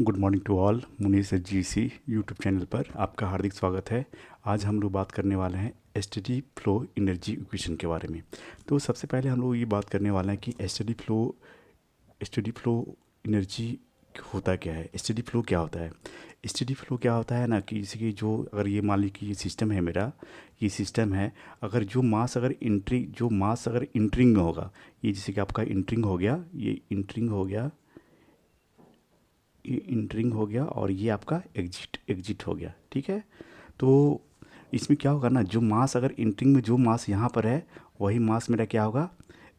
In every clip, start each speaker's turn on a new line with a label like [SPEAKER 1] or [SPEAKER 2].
[SPEAKER 1] Good morning to all. मुनीस जीसी YouTube channel पर आपका हार्दिक स्वागत है। आज हम लोग बात करने वाले हैं स्टेडी फ्लो एनर्जी इक्वेशन के बारे में। तो सबसे पहले हम लोग ये बात करने वाले हैं कि स्टेडी फ्लो एनर्जी होता क्या है, स्टेडी फ्लो क्या होता है। स्टेडी फ्लो क्या होता है ना कि इसकी जो अगर ये मान लीजिए कि ये सिस्टम है मेरा, ये सिस्टम है, अगर जो मास अगर इंटरिंग में होगा, ये जैसे कि आपका इंटरिंग हो गया, ये इंटरिंग हो गया और ये आपका एग्जिट हो गया, ठीक है। तो इसमें क्या होगा ना, जो मास अगर इंटरिंग में जो मास यहाँ पर है वही मास मेरा क्या होगा,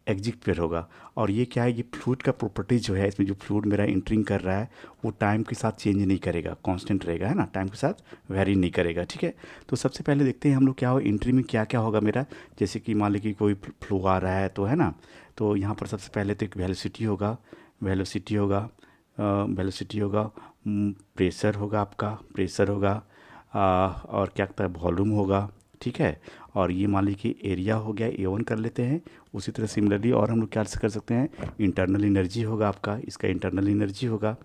[SPEAKER 1] एग्जिट पर होगा। और ये क्या है, ये फ्लूइड का प्रॉपर्टीज जो है, इसमें जो फ्लूइड मेरा इंटरिंग कर रहा है वो टाइम के साथ चेंज नहीं करेगा, कांस्टेंट रहेगा, है ना, टाइम के साथ वेरी नहीं करेगा, ठीक है। तो सबसे पहले देखते हैं हम लोग क्या होगा इंटरिंग में क्या क्या होगा मेरा। जैसे कि मान लीजिए कि कोई फ्लो आ रहा है तो, है ना, तो यहाँ पर सबसे पहले तो एक वेलोसिटी होगा, प्रेशर होगा, आपका प्रेशर होगा, और क्या कहता है, वॉल्यूम होगा, ठीक है। और ये मान लीजिए कि एरिया हो गया, A1 कर लेते हैं। उसी तरह सिमिलरली और हम लोग क्या कर सकते हैं, इंटरनल एनर्जी होगा आपका, इसका इंटरनल एनर्जी होगा।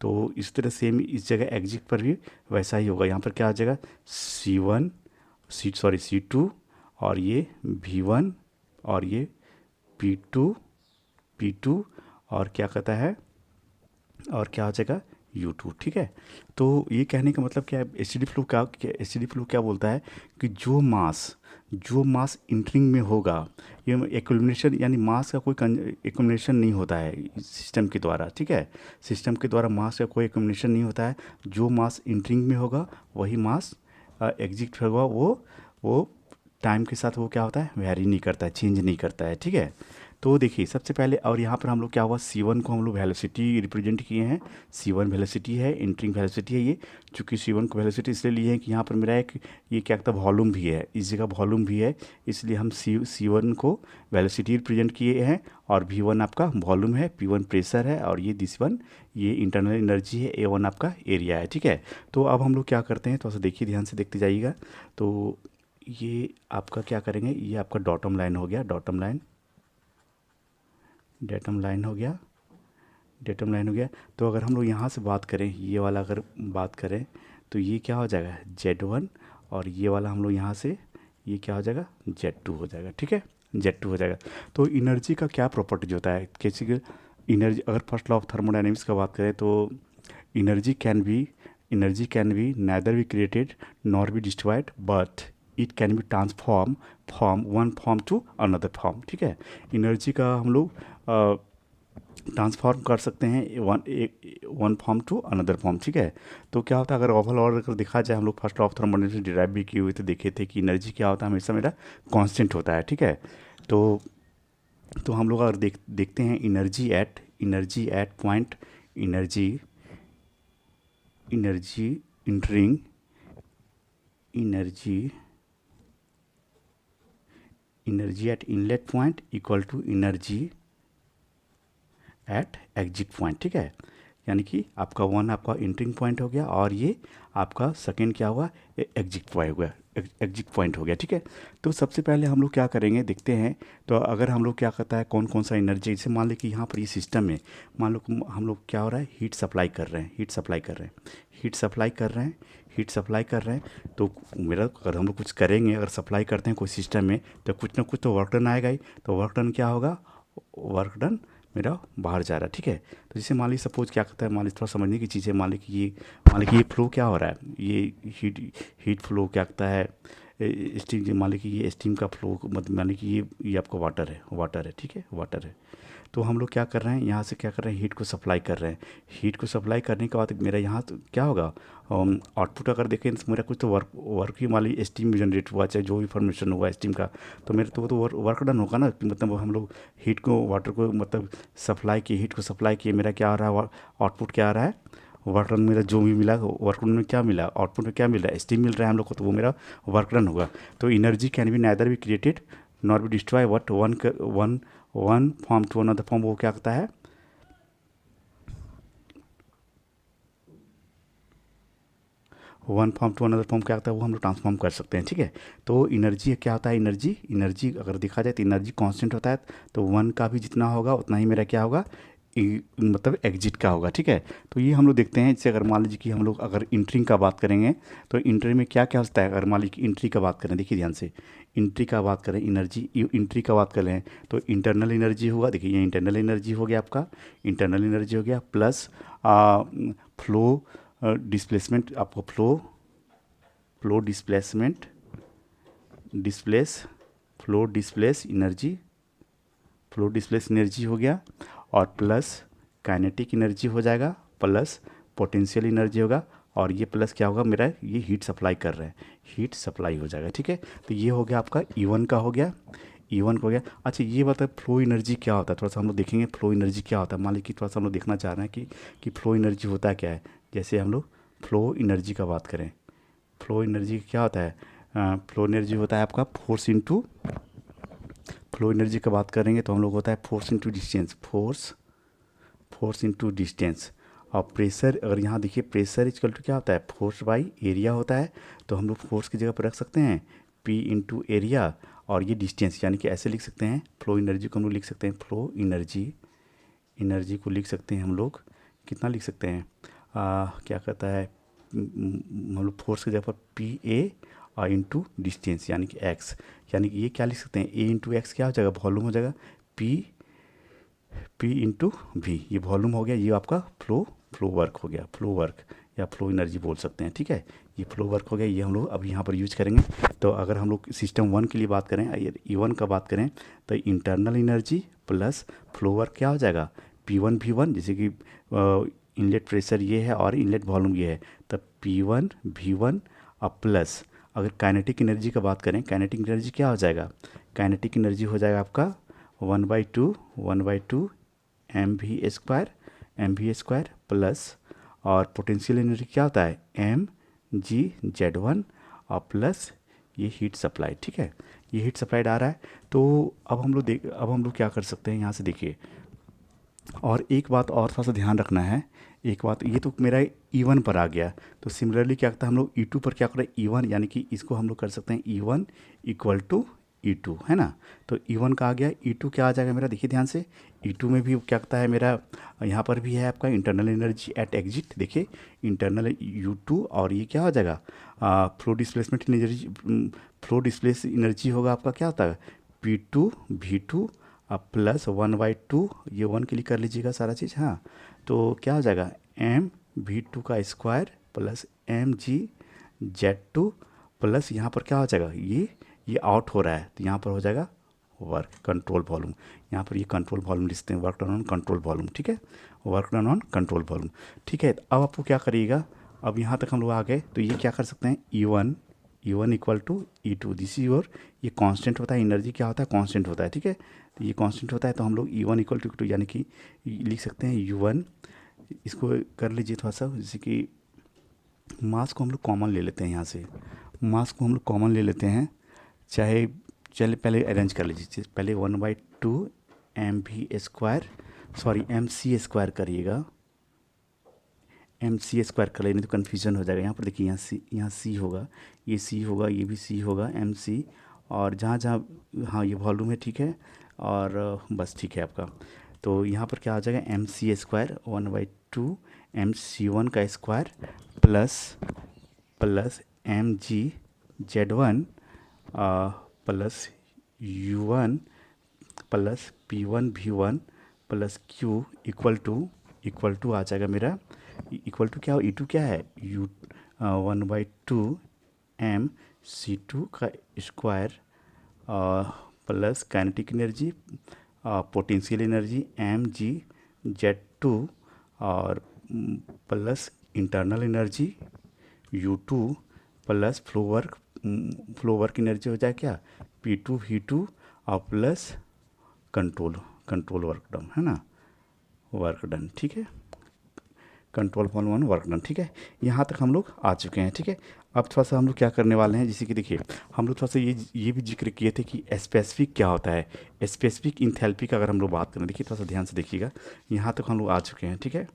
[SPEAKER 1] तो इस तरह सेम इस जगह एग्जिट पर भी वैसा ही होगा। यहाँ पर क्या आ जाएगा, C2, और ये V1, और ये P2, और क्या कहता है, और क्या हो जाएगा U2, ठीक है। तो ये कहने का मतलब क्या है, एसिडी फ्लो क्या बोलता है कि जो मास इंटरिंग में होगा, ये एक्युमुलेशन, यानी मास का कोई एक्युमुलेशन नहीं होता है सिस्टम के द्वारा, ठीक है। सिस्टम के द्वारा मास का कोई एक्युमुलेशन नहीं होता है। जो मास इंटरिंग में होगा वही मास एग्जिट होगा, वो टाइम के साथ वो क्या होता है, वेरी नहीं करता है, चेंज नहीं करता है, ठीक है। तो देखिए सबसे पहले, और यहाँ पर हम लोग क्या हुआ, C1 को हम लोग वेलोसिटी रिप्रेजेंट किए हैं। C1 वेलोसिटी है, इंटरिंग वेलोसिटी है ये। चूँकि C1 को वेलोसिटी इसलिए लिए हैं कि यहाँ पर मेरा एक ये क्या कहता है, वॉल्यूम भी है, इस जगह वॉल्यूम भी है, इसलिए हम C1 को वेलोसिटी रिप्रेजेंट किए हैं। और V1 आपका वॉल्यूम है, P1 प्रेशर है, और ये दिस वन ये इंटरनल एनर्जी है, A1 आपका एरिया है, ठीक है। तो अब हम लोग क्या करते हैं, थोड़ा सा देखिए, ध्यान से देखते जाइएगा। तो ये आपका क्या करेंगे, ये आपका डॉटम लाइन हो गया, डेटम लाइन हो गया। तो अगर हम लोग यहाँ से बात करें, ये वाला अगर बात करें, तो ये क्या हो जाएगा, Z1, और ये वाला हम लोग यहाँ से ये क्या हो जाएगा, Z2 हो जाएगा, ठीक है, Z2 हो जाएगा। तो एनर्जी का क्या प्रॉपर्टीज होता है, कैसी एनर्जी, अगर फर्स्ट लॉ ऑफ थर्मोडायनेमिक्स का बात करें तो energy can be neither be created nor be destroyed, but it can be transform from one form to another form, ठीक है। एनर्जी का हम लोग ट्रांसफॉर्म कर सकते हैं one form to another form, ठीक है। तो क्या होता है, अगर ओवरऑल अगर देखा जाए, हम लोग first law of thermodynamics derive भी किए हुए थे, देखे थे कि एनर्जी क्या होता है, हमेशा मेरा कांस्टेंट होता है, ठीक है। तो हम लोग अगर देखते हैं energy at point, energy entering, energy at inlet point equal to energy at exit point, ठीक है। यानी कि आपका वन आपका इंटरिंग पॉइंट हो गया, और ये आपका सेकेंड क्या हुआ, एग्जिट पॉइंट हो गया, ठीक है। तो सबसे पहले हम लोग क्या करेंगे, देखते हैं। तो अगर हम लोग क्या करता है, कौन कौन सा एनर्जी, जैसे मान लो कि यहाँ पर ये सिस्टम है, मान लो हम लोग क्या हो रहा है, हीट सप्लाई कर रहे हैं। तो मेरा अगर हम लोग कुछ करेंगे, अगर सप्लाई करते हैं कोई सिस्टम में, तो कुछ ना कुछ तो वर्क डन आएगा ही। तो वर्क डन क्या होगा, वर्क डन मेरा बाहर जा रहा है, ठीक है। तो जैसे मान लीजिए सपोज क्या करता है, मान लीजिए थोड़ा समझने की चीज़ है, मान लीजिए कि ये फ्लो क्या हो रहा है, ये हीट फ्लो क्या करता है, स्टीम, मान लीजिए कि ये स्टीम का फ्लो, मतलब मान लीजिए कि ये आपका वाटर है, ठीक है, वाटर है। तो हम लोग क्या कर रहे हैं, यहाँ से क्या कर रहे हैं, हीट को सप्लाई कर रहे हैं। हीट को सप्लाई करने के बाद मेरा यहाँ तो क्या होगा, आउटपुट अगर देखें तो मेरा कुछ तो वर्क ही, मान लीजिए स्टीम जनरेट हुआ, चाहे जो भी फॉर्मेशन हुआ स्टीम का, तो मेरे तो वो तो वर्क डन होगा ना, कि मतलब हम लोग हीट को, वाटर को, मतलब हीट को सप्लाई किए, मेरा क्या आ रहा है, आउटपुट क्या आ रहा है, वर्क डन मेरा जो भी मिला, वर्क डन में क्या मिला, आउटपुट में क्या मिल रहा है, स्टीम मिल रहा है हम लोग को, तो वो मेरा वर्क डन होगा। तो energy can be neither be created not be destroy, but one form to another form, वो क्या करता है, one form to another form क्या होता है, वो हम लोग ट्रांसफॉर्म कर सकते हैं, ठीक है। तो एनर्जी क्या होता है, एनर्जी अगर देखा जाए तो एनर्जी कांस्टेंट होता है। तो वन का भी जितना होगा उतना ही मेरा क्या होगा, मतलब एग्जिट का होगा, ठीक है। तो ये हम लोग देखते हैं, जैसे अगर मान लीजिए कि हम लोग अगर इंट्रिंग का बात करेंगे तो इंट्री में क्या क्या होता है। अगर मान लीजिए इंट्री का बात करें, देखिए ध्यान से, इंट्री का बात करें, एनर्जी इंट्री का बात करें तो इंटरनल एनर्जी होगा। देखिए ये इंटरनल एनर्जी हो गया आपका, इंटरनल एनर्जी हो गया, प्लस फ्लो डिस्प्लेसमेंट, आपको flow displacement, flow displace energy, flow displace energy हो गया, और प्लस काइनेटिक एनर्जी हो जाएगा, प्लस पोटेंशियल एनर्जी होगा, और ये प्लस क्या होगा मेरा, ये हीट सप्लाई कर रहे हैं, हीट सप्लाई हो जाएगा, ठीक है। तो ये हो गया आपका E1 का हो गया, E1 का हो गया। अच्छा ये बताए फ्लो एनर्जी क्या होता है, थोड़ा सा हम लोग देखेंगे फ्लो एनर्जी क्या होता है। मान लीजिए कि थोड़ा सा हम लोग देखना चाह रहे हैं कि फ्लो एनर्जी होता है क्या है। जैसे हम लोग फ्लो एनर्जी का बात करें, फ्लो एनर्जी क्या होता है, फ्लो एनर्जी होता है आपका फोर्स इंटू, फ्लो एनर्जी का बात करेंगे तो हम लोग होता है force into distance, force into distance. और प्रेशर, अगर यहाँ देखिए प्रेशर इक्वल टू क्या होता है, फोर्स बाई एरिया होता है। तो हम लोग फोर्स की जगह पर रख सकते हैं P इंटू एरिया, और ये डिस्टेंस, यानी कि ऐसे लिख सकते हैं फ्लो एनर्जी को हम लोग लिख सकते हैं, फ्लो एनर्जी को लिख सकते हैं हम लोग, कितना लिख सकते हैं, क्या कहता है, हम लोग फोर्स की जगह पर PA और इंटू डिस्टेंस यानी कि x, यानी कि ये क्या लिख सकते हैं, A इंटू एक्स क्या हो जाएगा, वॉल्यूम हो जाएगा, P इंटू V, ये वॉल्यूम हो गया, ये आपका फ्लो वर्क हो गया, फ्लो वर्क या फ्लो एनर्जी बोल सकते हैं, ठीक है। ये फ्लो वर्क हो गया, ये हम लोग अब यहाँ पर यूज करेंगे। तो अगर हम लोग सिस्टम 1 के लिए बात करें, E1 का बात करें, तो internal energy plus flow work क्या हो जाएगा, P1 V1, जैसे कि इनलेट प्रेशर ये है और इनलेट वॉल्यूम ये है, तब P1 V1 और प्लस अगर काइनेटिक एनर्जी का बात करें, काइनेटिक एनर्जी क्या हो जाएगा, काइनेटिक एनर्जी हो जाएगा आपका 1/2 mv² प्लस, और पोटेंशियल एनर्जी क्या होता है mgz1 और प्लस ये हीट सप्लाई, ठीक है। ये हीट सप्लाइड आ रहा है। तो अब हम लोग क्या कर सकते हैं, यहाँ से देखिए, और एक बात और थोड़ा सा ध्यान रखना है, एक बात, ये तो मेरा E1 पर आ गया, तो सिमिलरली क्या करता है हम लोग E2 पर क्या करें, E1 यानी कि इसको हम लोग कर सकते हैं E1 इक्वल टू E2, है ना। तो E1 का आ गया, E2 क्या आ जाएगा मेरा, देखिए ध्यान से, E2 में भी क्या करता है मेरा, यहाँ पर भी है आपका इंटरनल एनर्जी एट एग्जिट, देखिए इंटरनल U2, और ये क्या हो जाएगा, flow displacement energy, flow displace energy होगा आपका क्या होता है P2 V2 अब प्लस 1/2, ये 1 के लिए कर लीजिएगा सारा चीज़, हाँ। तो क्या हो जाएगा mv2 का स्क्वायर प्लस mgz2 प्लस यहाँ पर क्या हो जाएगा, ये आउट हो रहा है तो यहाँ पर हो जाएगा वर्क कंट्रोल वॉल्यूम, यहाँ पर ये कंट्रोल वॉल्यूम लिखते हैं, work done on control volume, ठीक है, work done on control volume, ठीक है। अब आपको क्या करिएगा, अब यहाँ तक हम लोग आ गए, तो ये क्या कर सकते हैं E1 equal to E2, this is your, ये कांस्टेंट होता है, एनर्जी क्या होता है, कांस्टेंट होता है, ठीक है। तो ये कांस्टेंट होता है, तो हम लोग E1 इक्वल टू यानी कि लिख सकते हैं U1, इसको कर लीजिए थोड़ा सा, जैसे कि मास को हम लोग कॉमन ले लेते हैं, यहाँ से मास को हम लोग कॉमन ले लेते हैं, चाहे चलिए पहले अरेंज कर लीजिए, पहले 1/2 mv², सॉरी mc² करिएगा, mc² कर लेने तो कन्फ्यूजन हो जाएगा। यहाँ पर देखिए, यहाँ C होगा, ये C होगा, ये भी C होगा, mc, और जहाँ जहाँ, हाँ ये वॉल्यूम है, ठीक है, और बस ठीक है आपका। तो यहाँ पर क्या आ जाएगा mc² 1/2 mc1 का square plus mgz1 plus U1 plus P1 V1 plus Q equal to आ जाएगा मेरा, इक्वल टू क्या हो, E2 क्या है, 1/2 mc2 का square plus kinetic energy, potential energy mgz2 और plus internal energy U2 plus flow work energy हो जाए क्या P2 V2 और प्लस कंट्रोल वर्क डन, है ना, वर्क डन, ठीक है, कंट्रोल वॉल्यूम वर्क डन, ठीक है। यहाँ तक हम लोग आ चुके हैं, ठीक है। अब थोड़ा सा हम लोग क्या करने वाले हैं, जैसे कि देखिए हम लोग थोड़ा सा ये भी जिक्र किए थे कि स्पेसिफिक क्या होता है, स्पेसिफिक इंथैल्पी का अगर हम लोग बात करें, देखिए थोड़ा सा ध्यान से देखिएगा, यहाँ तक हम लोग आ चुके हैं, ठीक है।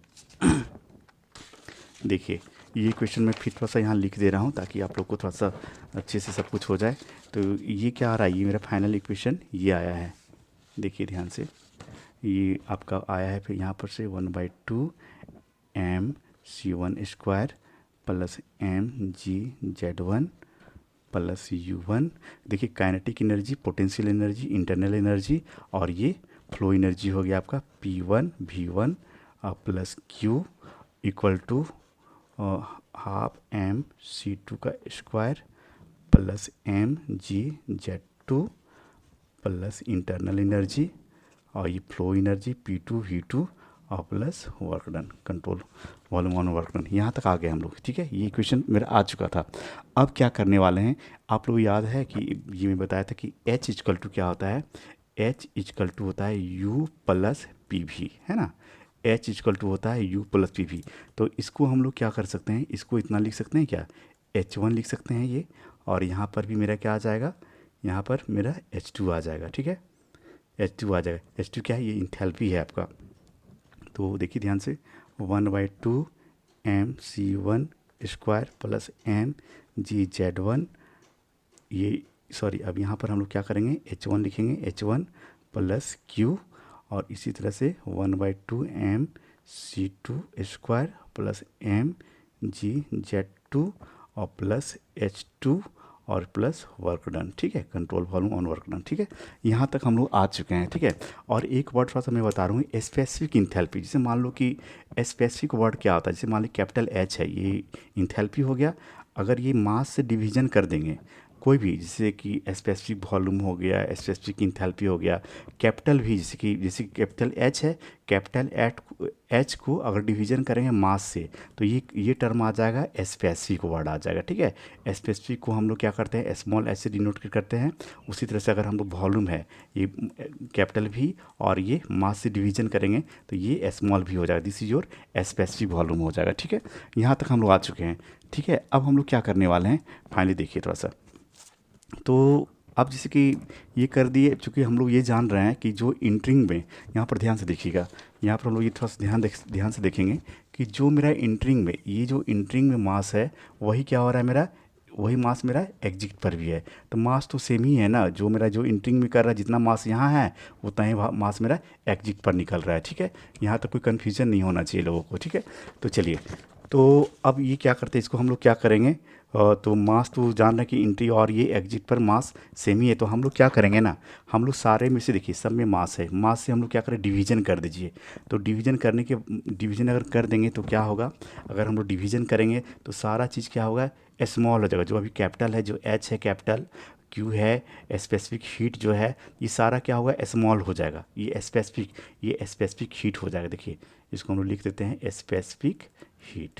[SPEAKER 1] देखिए ये क्वेश्चन मैं फिर थोड़ा सा यहाँ लिख दे रहा हूँ ताकि आप लोग को थोड़ा सा अच्छे से सब कुछ हो जाए। तो ये क्या आ रहा है, ये मेरा फाइनल इक्वेशन ये आया है, देखिए ध्यान से, ये आपका आया है फिर यहाँ पर से 1/2 mc1 square plus mgz1 plus u1। देखिए kinetic energy, potential energy, internal energy और ये फ्लो एनर्जी हो गया आपका P1 V1 plus Q equal to half mc2 का square plus mgz2 plus internal energy और ये फ्लो एनर्जी P2 V2 और plus work done, control volume on work done. यहाँ तक आ गए हम लोग, ठीक है। ये इक्वेशन मेरा आ चुका था। अब क्या करने वाले हैं, आप लोग याद है कि ये मैं बताया था कि H इक्वल टू क्या होता है, H इक्वल टू होता है U प्लस पी वी, है ना। H इक्वल टू होता है U प्लस पी वी। तो इसको हम लोग क्या कर सकते हैं, इसको इतना लिख सकते हैं क्या, H1 लिख सकते हैं ये, और यहाँ पर भी मेरा क्या आ जाएगा, यहाँ पर मेरा H2 आ जाएगा, ठीक है। H2 आ जाएगा। H2 क्या है, ये इंथैल्पी है आपका। तो देखिए ध्यान से 1/2 mc1 स्क्वायर प्लस mgz1, ये सॉरी, अब यहाँ पर हम लोग क्या करेंगे, H1 लिखेंगे, H1 प्लस Q, और इसी तरह से 1/2 mc2 स्क्वायर प्लस mgz2 और प्लस H2 और प्लस वर्क डन, ठीक है, control volume on work done, ठीक है। यहाँ तक हम लोग आ चुके हैं, ठीक है। और एक वर्ड थोड़ा सा मैं बता रहा हूँ, स्पेसिफिक इंथैल्पी। जैसे मान लो कि स्पेसिफिक वर्ड क्या होता है, जैसे मान लो कैपिटल H है, ये इंथैल्पी हो गया। अगर ये मास से डिवीजन कर देंगे कोई भी, जैसे कि स्पेसिफिक वॉल्यूम हो गया, स्पेसिफिक इंथैल्पी हो गया, कैपिटल भी, जैसे कैपिटल H है, कैपिटल H को अगर डिवीजन करेंगे मास से तो ये टर्म आ जाएगा, स्पेसिफिक वर्ड आ जाएगा, ठीक है। स्पेसिफिक को हम लोग क्या करते हैं, स्मॉल एच से डिनोट करते हैं। उसी तरह से अगर हम लोग वॉल्यूम है, ये कैपिटल भी, और ये मास से डिवीजन करेंगे तो ये स्मॉल भी हो जाएगा, this is your specific volume हो जाएगा, ठीक है। यहाँ तक हम लोग आ चुके हैं, ठीक है। अब हम लोग क्या करने वाले हैं, फाइनली देखिए थोड़ा सा। तो अब जैसे कि ये कर दिए, चूँकि हम लोग ये जान रहे हैं कि जो इंटरिंग में, यहाँ पर ध्यान से देखिएगा, यहाँ पर हम लोग ये थोड़ा सा ध्यान से देखेंगे कि जो मेरा इंटरिंग में, ये जो इंटरिंग में मास है वही क्या हो रहा है मेरा, वही मास मेरा एग्जिट पर भी है। तो मास तो सेम ही है ना, जो मेरा जो इंटरिंग में कर रहा है, जितना मास यहाँ है उतना ही मास मेरा एग्जिट पर निकल रहा है, ठीक है। यहाँ तक कोई कन्फ्यूजन नहीं होना चाहिए लोगों को, ठीक है। तो चलिए, तो अब ये क्या करते हैं, इसको हम लोग क्या करेंगे, तो मास तो जान रहे हैं कि इंट्री और ये एग्जिट पर मास सेम ही है। तो हम लोग क्या करेंगे ना, हम लोग सारे में से देखिए सब में मास है, मास से हम लोग क्या करें, डिवीजन कर दीजिए। तो डिवीजन अगर कर देंगे तो क्या होगा, अगर हम लोग डिवीजन करेंगे तो सारा चीज़ क्या होगा, स्मॉल हो जाएगा। जो अभी कैपिटल है, जो H है कैपिटल, Q है, स्पेसिफिक हीट जो है, ये सारा क्या होगा, स्मॉल हो जाएगा। ये स्पेसिफिक हीट हो जाएगा। देखिए इसको हम लोग लिख देते हैं स्पेसिफिक हीट,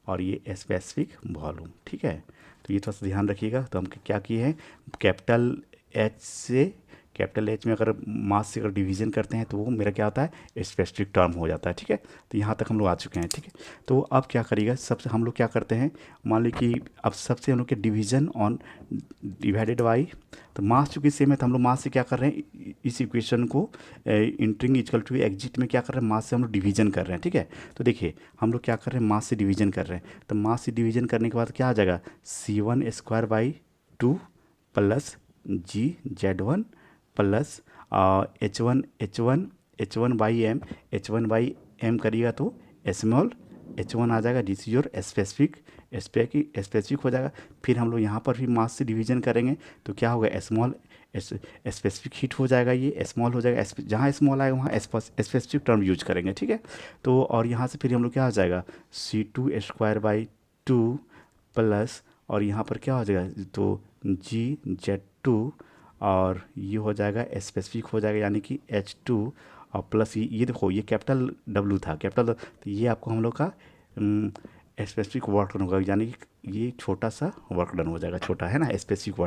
[SPEAKER 1] और ये स्पेसिफिक वॉल्यूम, ठीक है। तो ये थोड़ा सा ध्यान रखिएगा। तो हम क्या किए हैं, कैपिटल एच में अगर मास से अगर डिवीजन करते हैं तो वो मेरा क्या होता है, स्पेसिफिक टर्म हो जाता है, ठीक है। तो यहाँ तक हम लोग आ चुके हैं, ठीक है। तो अब क्या करिएगा, सबसे हम लोग क्या करते हैं, मान ली कि अब सबसे हम लोग के डिवीजन ऑन डिवाइडेड बाई, तो मास चूँकि सेम है तो हम लोग मास से क्या कर रहे हैं, इस इक्वेशन को इंटरिंग इक्वल टू एग्जिट में क्या कर रहे हैं, मास से हम लोग डिवीजन कर रहे हैं, ठीक है। तो देखिए हम लोग क्या कर रहे हैं, मास से डिवीजन कर रहे हैं। तो मास से डिवीजन करने के बाद क्या आ जाएगा, C1 square by 2 plus GZ1 plus H1 by M करिएगा तो स्मॉल H1 आ जाएगा, दिस इज योर स्पेसिफिक हो जाएगा। फिर हम लोग यहाँ पर भी मास से डिवीजन करेंगे तो क्या होगा, स्मॉल स्पेसिफिक हीट हो जाएगा, ये स्मॉल हो जाएगा। जहाँ स्मॉल आएगा वहाँ स्पेसिफिक टर्म यूज करेंगे, ठीक है। तो और यहाँ से फिर हम लोग क्या हो जाएगा, C2 स्क्वायर बाई 2 प्लस, और यहाँ पर क्या हो जाएगा, तो GZ2, और ये हो जाएगा स्पेसिफिक हो जाएगा, यानी कि H2, और प्लस ये देखो ये कैपिटल W था, कैपिटल, तो ये आपको हम लोग का स्पेसिफिक वर्क डन होगा, यानी कि ये छोटा सा वर्क डन हो जाएगा, छोटा है ना, स्पेसिफिक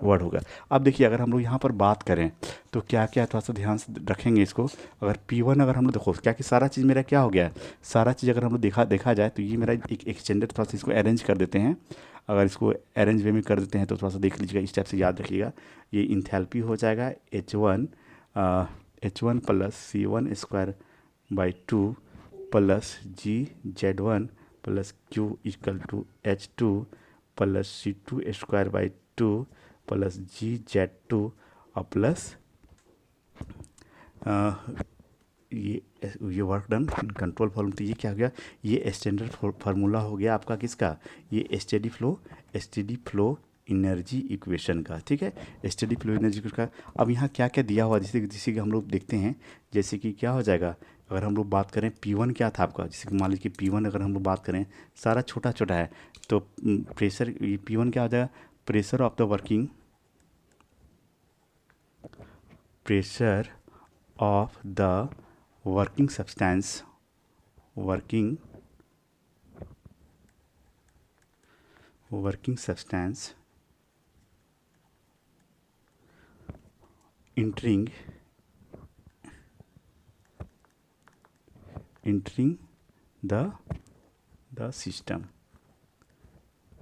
[SPEAKER 1] वर्ड होगा। अब देखिए अगर हम लोग यहाँ पर बात करें तो क्या क्या, थोड़ा सा ध्यान से रखेंगे इसको। अगर P1 अगर हम लोग देखो क्या कि सारा चीज़ मेरा क्या हो गया है, सारा चीज़ अगर हम लोग देखा जाए तो ये मेरा एक एक्सटेंडर, थोड़ा सा इसको अरेंज कर देते हैं। अगर इसको अरेंज वे में कर देते हैं तो थोड़ा सा देख लीजिएगा, इस टाइप से याद रखिएगा। ये इंथैल्पी हो जाएगा H1 plus C1 square by 2 plus GZ1 plus Q equal to H2 plus C2 square by 2 plus GZ2 और प्लस ये वर्क डन कंट्रोल वॉल्यूम। तो ये क्या हो गया, ये स्टैंडर्ड फार्मूला हो गया आपका किसका, ये स्टेडी फ्लो एनर्जी इक्वेशन का। ठीक है, स्टेडी फ्लो एनर्जी इक्वेशन का। अब यहाँ क्या क्या दिया हुआ, जैसे जैसे कि हम लोग देखते हैं, जैसे कि क्या हो जाएगा, अगर हम लोग बात करें P1 क्या था आपका, जैसे कि मान लीजिए P1 अगर हम लोग बात करें, सारा छोटा छोटा है, तो प्रेशर ये P1 क्या हो जाएगा, pressure of the working, pressure of the working substance, working substance entering the system।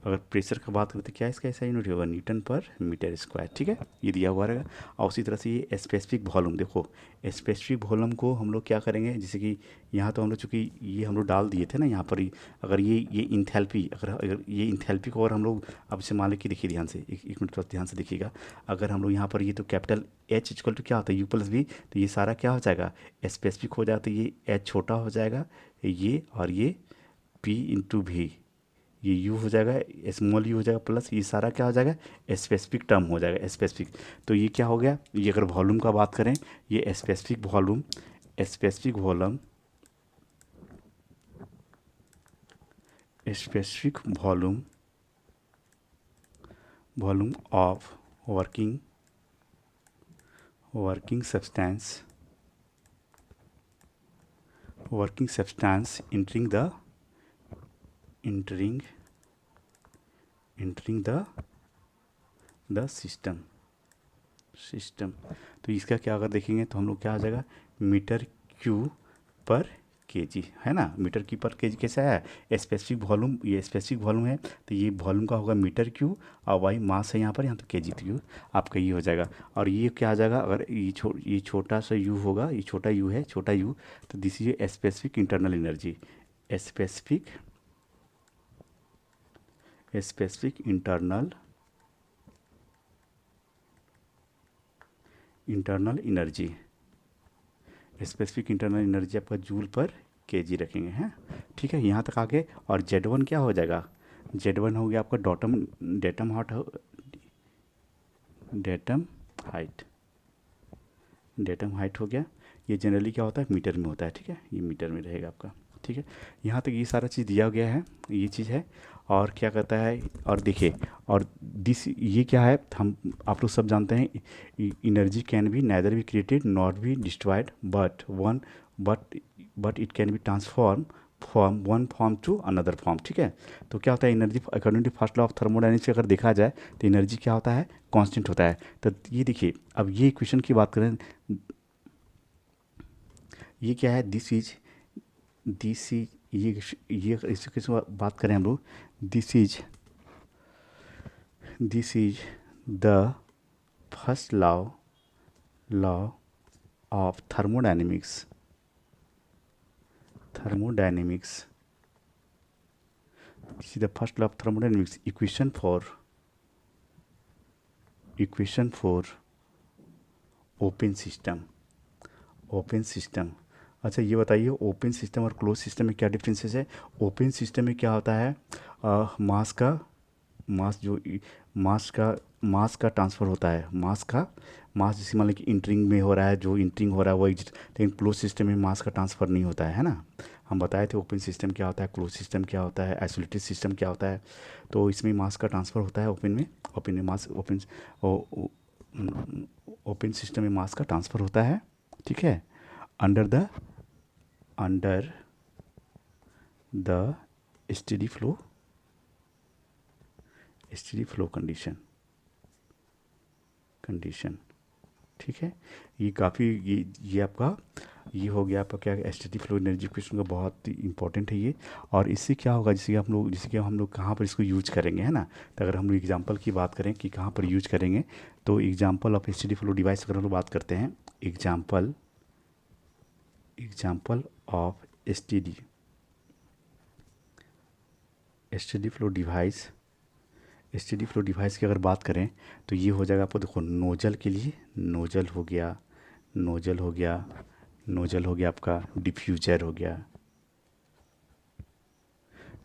[SPEAKER 1] अगर प्रेशर का बात करें तो क्या इसका ऐसा यूनिट होगा, न्यूटन पर मीटर स्क्वायर। ठीक है, ये दिया हुआ रहेगा। और उसी तरह से ये स्पेसिफिक वॉल्यूम, देखो स्पेसिफिक वॉल्यूम को हम लोग क्या करेंगे, जैसे कि यहाँ तो हम लोग चूँकि ये हम लोग डाल दिए थे ना यहाँ पर ही, अगर ये इंथैल्पी, अगर ये इंथैल्पी को, और हम लोग अब से मान लें कि देखिए ध्यान से, एक मिनट थोड़ा ध्यान से देखिएगा, अगर हम लोग यहाँ पर ये तो कैपिटल H इक्वल टू क्या होता है U+V, तो ये सारा क्या हो जाएगा, स्पेसिफिक हो जाता है, ये H छोटा हो जाएगा, ये और ये P/V, ये U हो जाएगा, स्मॉल u हो जाएगा, प्लस ये सारा क्या हो जाएगा, स्पेसिफिक टर्म हो जाएगा, स्पेसिफिक। तो ये क्या हो गया, ये अगर वॉल्यूम का बात करें, ये specific volume, specific volume, specific volume, volume of working substance, entering the system. तो इसका क्या अगर देखेंगे तो हम लोग क्या आ जाएगा, मीटर क्यू पर केजी, है ना, मीटर क्यू पर केजी कैसा है, स्पेसिफिक वॉल्यूम, ये स्पेसिफिक वॉल्यूम है, तो ये वॉल्यूम का होगा मीटर क्यू, और वाई मास है यहाँ पर, यहाँ तो केजी क्यू आपका ये हो जाएगा। और ये क्या आ जाएगा, अगर ये छोटा सा यू होगा, ये छोटा यू है, छोटा यू, तो this is specific internal energy, specific internal energy, specific internal energy आपका जूल पर केजी रखेंगे हैं। ठीक है, यहाँ तक आगे। और Z1 क्या हो जाएगा, Z1 हो गया आपका डेटम हाइट हो गया। ये जनरली क्या होता है, मीटर में होता है। ठीक है, ये मीटर में रहेगा आपका। ठीक है, यहाँ तक ये सारा चीज़ दिया गया है, ये चीज़ है। और क्या कहता है, और देखिए, और दिस ये क्या है, हम आप लोग सब जानते हैं, energy can be neither be created not be destroyed but it can be transform from one form to another form. ठीक है, तो क्या होता है, energy according to first law of thermodynamics अगर देखा जाए तो एनर्जी क्या होता है, कांस्टेंट होता है। तो ये देखिए, अब ये इक्वेशन की बात करें, ये क्या है, दिस इज ये इस बात करें हम लोग, this is the first law of thermodynamics, this is the first law of thermodynamics, equation for open system. अच्छा ये बताइए, ओपन सिस्टम और क्लोज सिस्टम में क्या डिफरेंसेस है। ओपन सिस्टम में क्या होता है, मास का ट्रांसफ़र होता है, मास जैसे मान लीजिए कि इंटरिंग में हो रहा है, जो इंटरिंग हो रहा है वो एग्जिट, लेकिन क्लोज सिस्टम में मास का ट्रांसफ़र नहीं होता है ना। हम बताए थे ओपन सिस्टम क्या होता है, क्लोज सिस्टम क्या होता है, आइसोलेटेड सिस्टम क्या होता है। तो इसमें मास का ट्रांसफ़र होता है, ओपन सिस्टम में मास का ट्रांसफ़र होता है। ठीक है, under the steady flow condition. ठीक है, ये काफ़ी ये आपका ये हो गया आपका क्या, स्टेडी फ्लो एनर्जी इक्वेशन का बहुत इंपॉर्टेंट है ये। और इससे क्या होगा, जैसे कि हम लोग कहाँ पर इसको यूज करेंगे, है ना। तो अगर हम लोग एग्जांपल की बात करें कि कहाँ पर यूज करेंगे, तो example of steady flow device अगर हम लोग बात करते हैं, example of steady flow device की अगर बात करें, तो ये हो जाएगा आपको, देखो नोजल के लिए नोजल हो गया, नोजल हो गया, नोजल हो गया आपका, डिफ्यूजर हो गया,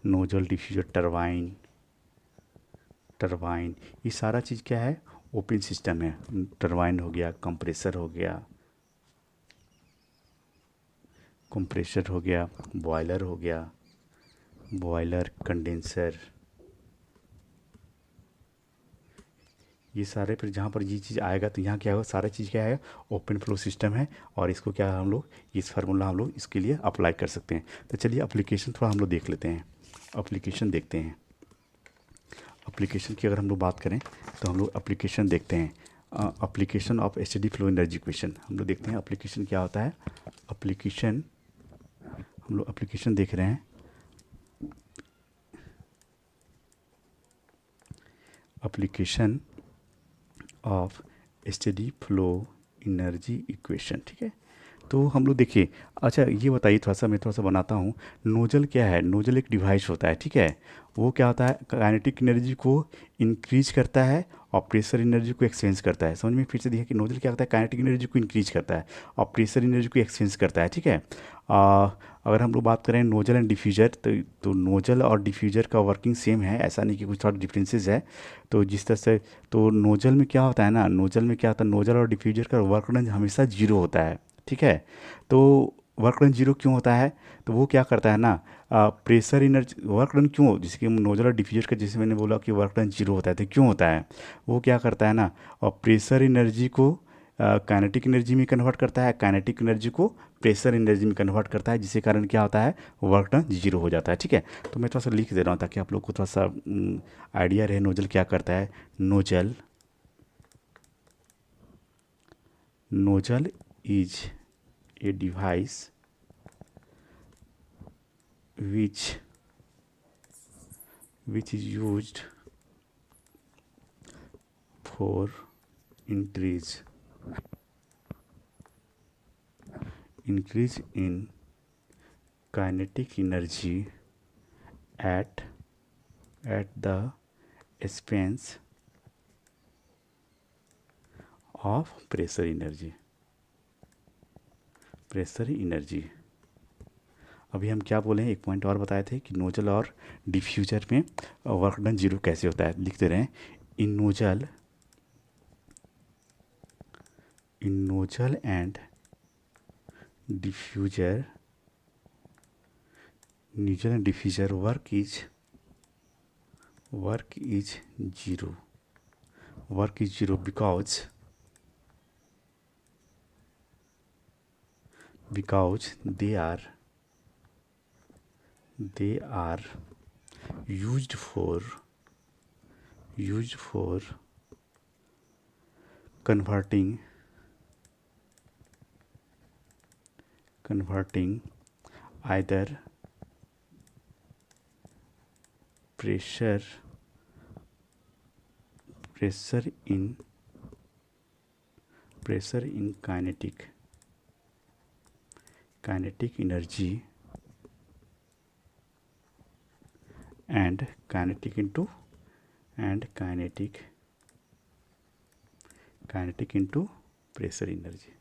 [SPEAKER 1] नोजल, डिफ्यूजर, टरबाइन, टरबाइन, ये सारा चीज़ क्या है, ओपन सिस्टम है। टरबाइन हो गया, कंप्रेसर हो गया, कंप्रेसर हो गया, बॉयलर हो गया, बॉयलर, कंडेंसर, ये सारे फिर जहाँ पर ये चीज़ आएगा तो यहाँ क्या होगा, सारा चीज़ क्या है, ओपन फ्लो सिस्टम है। और इसको क्या हम लोग, इस फार्मूला हम लोग इसके लिए अप्लाई कर सकते हैं। तो चलिए एप्लीकेशन थोड़ा हम लोग देख लेते हैं, एप्लीकेशन देखते हैं। एप्लीकेशन की अगर हम लोग बात करें तो हम लोग एप्लीकेशन देखते हैं, application of steady flow energy equation. हम लोग देखते हैं एप्लीकेशन क्या होता है। एप्लीकेशन, हम लोग एप्लीकेशन देख रहे हैं, application of steady flow energy equation, ठीक है। तो हम लोग देखिए, अच्छा ये बताइए थोड़ा सा, मैं थोड़ा सा बनाता हूँ। नोजल क्या है, नोजल एक डिवाइस होता है, ठीक है। वो क्या होता है, काइनेटिक एनर्जी को इंक्रीज करता है और प्रेशर एनर्जी को एक्सचेंज करता है। समझ में फिर से देखिए कि नोजल क्या होता है, काइनेटिक एनर्जी को इंक्रीज करता है और प्रेशर एनर्जी को एक्सचेंज करता है, ठीक है। अगर हम लोग बात करें नोजल एंड डिफ्यूजर, तो नोजल और डिफ्यूजर का वर्किंग सेम है, ऐसा नहीं कि कुछ थोड़ा डिफरेंसेस है। तो जिस तरह से, तो नोजल में क्या होता है ना, नोजल में क्या होता है, नोजल और डिफ्यूजर का वर्क डन हमेशा जीरो होता है, ठीक है। तो वर्क डन जीरो क्यों होता है, तो वो क्या करता है ना, प्रेशर एनर्जी, वर्क डन क्यों, जैसे कि नोजल और डिफ्यूजर का, जैसे मैंने बोला कि वर्क डन जीरो होता है, तो क्यों होता है, वो क्या करता है ना, और प्रेशर एनर्जी को काइनेटिक एनर्जी में कन्वर्ट करता है, काइनेटिक एनर्जी को प्रेशर एनर्जी में कन्वर्ट करता है, जिसके कारण क्या होता है, वर्क डन जीरो हो जाता है, ठीक है। तो मैं थोड़ा सा लिख दे रहा हूँ ताकि आप लोग को थोड़ा सा आइडिया रहे नोजल क्या करता है। Nozzle, nozzle is a device which is used for increase in kinetic energy at the expense of pressure energy, pressure energy. अभी हम क्या बोले हैं, एक पॉइंट और बताए थे कि नोजल और डिफ्यूजर में वर्क डन जीरो कैसे होता है, लिखते रहे। In nozzle and diffuser, nozzle and diffuser work is zero, because they are used for converting either pressure in kinetic energy and kinetic into pressure energy,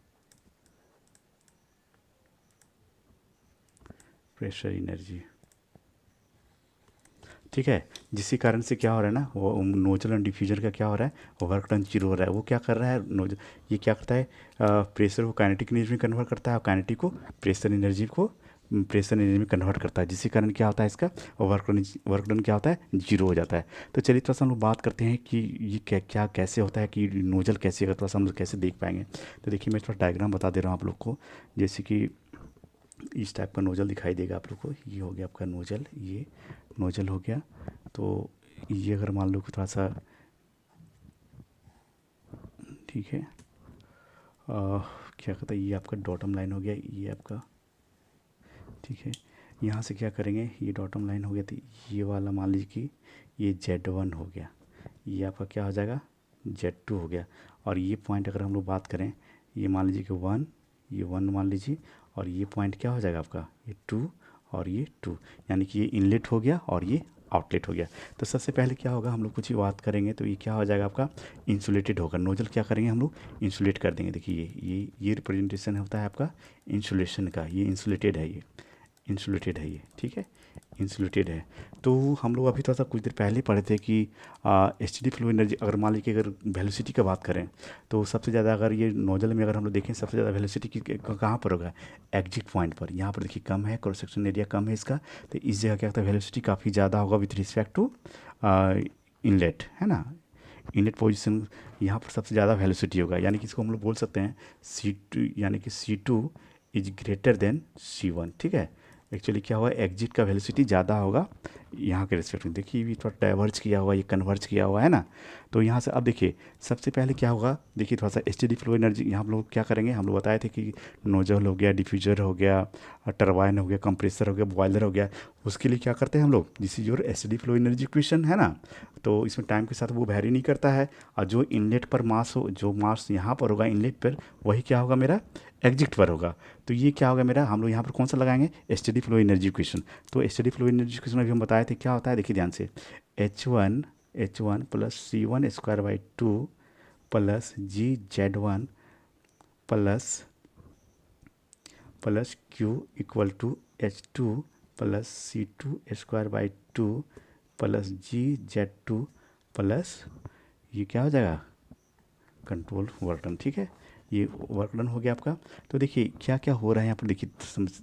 [SPEAKER 1] ठीक है। जिसके कारण से क्या हो रहा है ना, वो नोजल एंड डिफ्यूजर का क्या हो रहा है, वर्क डन जीरो हो रहा है। वो क्या कर रहा है, नोजल ये क्या करता है, प्रेशर को काइनेटिक एनर्जी में कन्वर्ट करता है और काइनेटिक को प्रेशर एनर्जी में कन्वर्ट करता है, जिसके कारण क्या होता है, इसका वर्क डन क्या होता है, जीरो हो जाता है। तो चलिए थोड़ा सा हम लोग बात करते हैं कि ये क्या कैसे होता है, कि नोजल कैसे होगा, थोड़ा सा हम लोग कैसे देख पाएंगे। तो देखिए मैं थोड़ा डायग्राम बता दे रहा हूँ आप लोग को। जैसे कि इस टाइप का नोजल दिखाई देगा आप लोग को, ये हो गया आपका नोजल, ये नोजल हो गया। तो ये अगर मान लो कि थोड़ा सा, ठीक है, क्या कहता है, ये आपका डॉटम लाइन हो गया, ये आपका, ठीक है। यहाँ से क्या करेंगे, ये डॉटम लाइन हो गया, तो ये वाला मान लीजिए कि ये Z1 हो गया, ये आपका क्या हो जाएगा, Z2 हो गया। और ये पॉइंट अगर हम लोग बात करें, ये मान लीजिए कि 1, ये 1 मान लीजिए, और ये पॉइंट क्या हो जाएगा आपका, ये 2 और ये 2, यानी कि ये इनलेट हो गया और ये आउटलेट हो गया। तो सबसे पहले क्या होगा, हम लोग कुछ ही बात करेंगे तो ये क्या हो जाएगा आपका, इंसुलेटेड होगा। नोजल क्या करेंगे हम लोग, इंसुलेट कर देंगे। देखिए ये रिप्रेजेंटेशन होता है आपका इंसुलेशन का, ये इंसुलेटेड है, ये इंसुलेटेड है ये, ठीक है, इंसुलेटेड है। तो हम लोग अभी थोड़ा सा कुछ देर पहले पढ़े थे कि एच डी फ्लो एनर्जी, अगर मान लीजिए अगर वेलोसिटी की बात करें तो सबसे ज़्यादा अगर ये नोजल में अगर हम लोग देखें सबसे ज़्यादा वेलोसिटी कहाँ पर होगा, एग्जिट पॉइंट पर। यहाँ पर देखिए कम है, क्रॉस सेक्शन एरिया कम है इसका, तो इस जगह क्या होता है वेलोसिटी काफ़ी ज़्यादा होगा विथ रिस्पेक्ट टू इनलेट, है ना। इनलेट पोजिशन यहाँ पर सबसे ज़्यादा वेलोसिटी होगा, यानी कि इसको हम लोग बोल सकते हैं C2, यानी कि C2 is greater than C1, ठीक है। एक्चुअली क्या हुआ, एग्जिट का वेलोसिटी ज़्यादा होगा यहाँ के रिस्पेक्ट में। देखिए ये थोड़ा डाइवर्ज किया हुआ, ये कन्वर्ज किया हुआ है ना। तो यहाँ से अब देखिए सबसे पहले क्या होगा, देखिए थोड़ा सा एच डी फ्लो एनर्जी यहाँ हम लोग क्या करेंगे, हम लोग बताए थे कि नोजल हो गया, डिफ्यूजर हो गया, टरबाइन हो गया, कंप्रेसर हो गया, बॉयलर हो गया। उसके लिए क्या करते हैं हम लोग, this is your H D flow energy equation, है ना। तो इसमें टाइम के साथ वो वैरी नहीं करता है, और जो इनलेट पर मास हो, जो मास यहाँ पर होगा इनलेट पर, वही क्या होगा मेरा एग्जिट पर होगा। तो ये क्या होगा मेरा, हम लोग यहाँ पर कौन सा लगाएंगे, स्टडी फ्लो एनर्जी इक्वेशन। तो स्टडी फ्लो एनर्जी इक्वेशन अभी हम बताए थे क्या होता है, देखिए ध्यान से, H1 plus C1 square by 2 plus GZ1 plus Q equal to H2 plus C2 square by 2 plus GZ2 plus ये क्या हो जाएगा, कंट्रोल वर्क डन, ठीक है। ये वर्क डन हो गया आपका। तो देखिए क्या क्या हो रहा है यहाँ पर, देखिए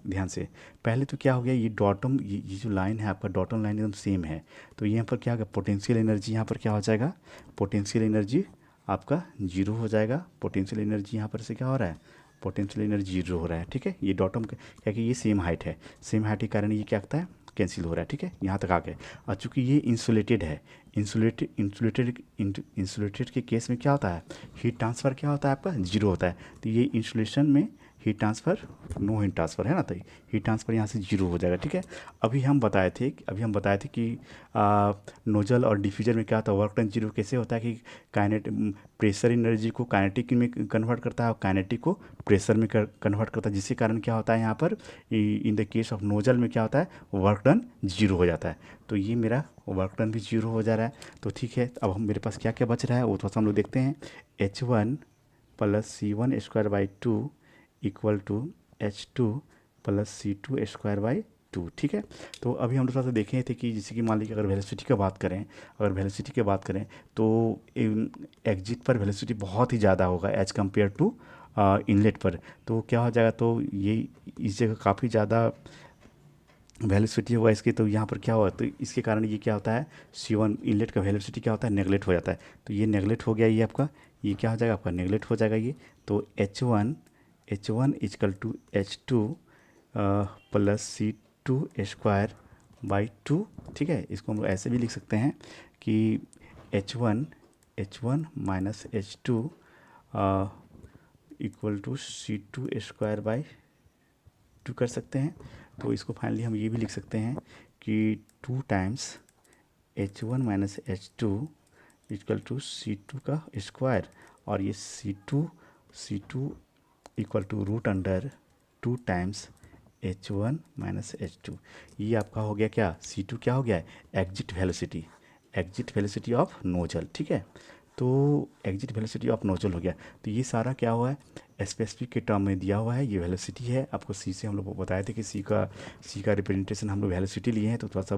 [SPEAKER 1] ध्यान से। पहले तो क्या हो गया, ये डॉटम, ये जो लाइन है आपका डॉटम लाइन एकदम सेम है। तो यहाँ पर क्या होगा, पोटेंशियल एनर्जी यहाँ पर क्या हो जाएगा, पोटेंशियल एनर्जी आपका जीरो हो जाएगा। पोटेंशियल एनर्जी यहाँ पर से क्या हो रहा है, पोटेंशियल एनर्जी जीरो हो रहा है, ठीक है। ये डॉटम क्या कि ये सेम हाइट है, सेम हाइट के कारण ये क्या होता है, कैंसिल हो रहा है, ठीक है, यहाँ तक आ गए। और चूँकि ये इंसुलेटेड है, इंसुलेटेड के केस में क्या होता है, हीट ट्रांसफ़र क्या होता है आपका, जीरो होता है। तो ये इंसुलेशन में heat transfer, no heat transfer है ना, तो हीट ट्रांसफ़र यहाँ से जीरो हो जाएगा, ठीक है। अभी हम बताए थे कि नोजल और डिफ्यूजर में क्या होता है, वर्क डन जीरो कैसे होता है कि काइनेट प्रेशर एनर्जी को काइनेटिक में कन्वर्ट करता है और काइनेटिक को प्रेशर में कन्वर्ट करता है, जिसके कारण क्या होता है यहाँ पर, in the case of nozzle में क्या होता है, वर्क डन जीरो हो जाता है। तो ये मेरा वर्क डन भी जीरो हो जा रहा है। तो ठीक है, अब हम मेरे पास क्या क्या बच रहा है वो थोड़ा सा हम लोग देखते हैं। H1 plus C1 square by 2 equal to H2 plus C2 square by 2, ठीक है। तो अभी हम लोग थोड़ा सा देखे थे कि जैसे कि मान लीजिए अगर वेलोसिटी की बात करें, तो एग्जिट पर वेलोसिटी बहुत ही ज़्यादा होगा एज कम्पेयर टू इनलेट पर। तो क्या हो जाएगा, तो ये इस जगह काफ़ी ज़्यादा वेलोसिटी होगा इसकी। तो यहाँ पर क्या हुआ, तो इसके कारण ये क्या होता है, C1 इनलेट का वेलोसिटी क्या होता है, नेगलेक्ट हो जाता है। तो ये नेगलेक्ट हो गया, ये आपका ये क्या हो जाएगा, आपका नेगलेक्ट हो जाएगा ये। तो H1 equal to H2 plus C2 square by 2, ठीक है। इसको हम लोग ऐसे भी लिख सकते हैं कि H1 minus H2 equal to C2 square by 2 कर सकते हैं। तो इसको फाइनली हम ये भी लिख सकते हैं कि 2 times H1 minus H2 equal to C2 का स्क्वायर, और ये C2 equal to root under 2 times H1 minus H2। ये आपका हो गया क्या, C2 क्या हो गया है, एग्जिट वेलोसिटी ऑफ नोजल, ठीक है। तो एग्जिट वेलोसिटी ऑफ नोजल हो गया। तो ये सारा क्या हुआ है, स्पेसिफिक के टर्म में दिया हुआ है, ये वेलोसिटी है। आपको सी से हम लोग बताए थे कि सी का रिप्रेजेंटेशन हम लोग वेलोसिटी लिए हैं, तो थोड़ा सा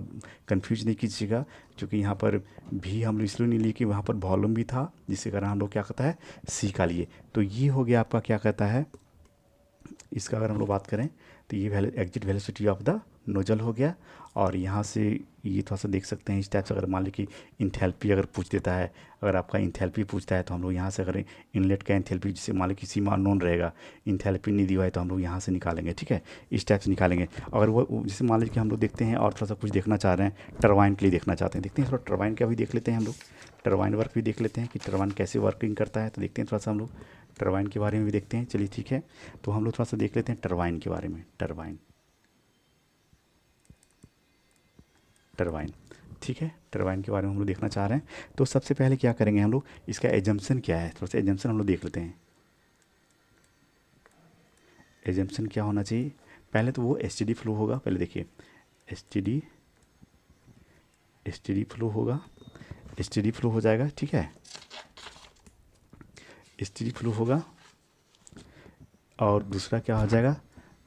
[SPEAKER 1] कंफ्यूज नहीं कीजिएगा, क्योंकि यहाँ पर भी हम लोग इसलिए नहीं लिए कि वहाँ पर वॉल्यूम भी था, जिसके कारण हम लोग क्या कहता है, सी का लिए। तो ये हो गया आपका क्या कहता है, इसका अगर हम लोग बात करें तो ये exit velocity of the nozzle हो गया। और यहाँ से ये थोड़ा सा देख सकते हैं इस टाइप से, अगर मान ली कि इंथैल्पी अगर पूछ देता है, अगर आपका इंथैल्पी पूछता है तो हम लोग यहाँ से अगर इनलेट का इंथैल्पी, जिससे मान ली कि सीमा अननोन रहेगा, इंथैल्पी नहीं दिया है, तो हम लोग यहाँ से निकालेंगे, ठीक है, इस टाइप से निकालेंगे। अगर वो जैसे मान लीजिए कि हम लोग देखते हैं और थोड़ा सा कुछ देखना चाह रहे हैं, टरबाइन के लिए देखना चाहते हैं, देखते हैं थोड़ा टरबाइन का भी देख लेते हैं हम लोग, टरबाइन वर्क भी देख लेते हैं कि टरबाइन कैसे वर्किंग करता है। तो देखते हैं थोड़ा सा हम लोग टरबाइन के बारे में भी देखते हैं, चलिए ठीक है। तो हम लोग थोड़ा सा देख लेते हैं टरबाइन के बारे में। टरबाइन, ठीक है, टरबाइन के बारे में हम लोग देखना चाह रहे हैं। तो सबसे पहले क्या करेंगे हम लोग, इसका एजम्पशन क्या है, थोड़ा सा एजम्पशन हम लोग देख लेते हैं। एजम्पशन क्या होना चाहिए, पहले तो वो एसटीडी फ्लो होगा, पहले देखिए एसटीडी स्टेडी फ्लो होगा, स्टेडी फ्लो हो जाएगा, ठीक है, स्टेडी फ्लो होगा। और दूसरा क्या हो जाएगा,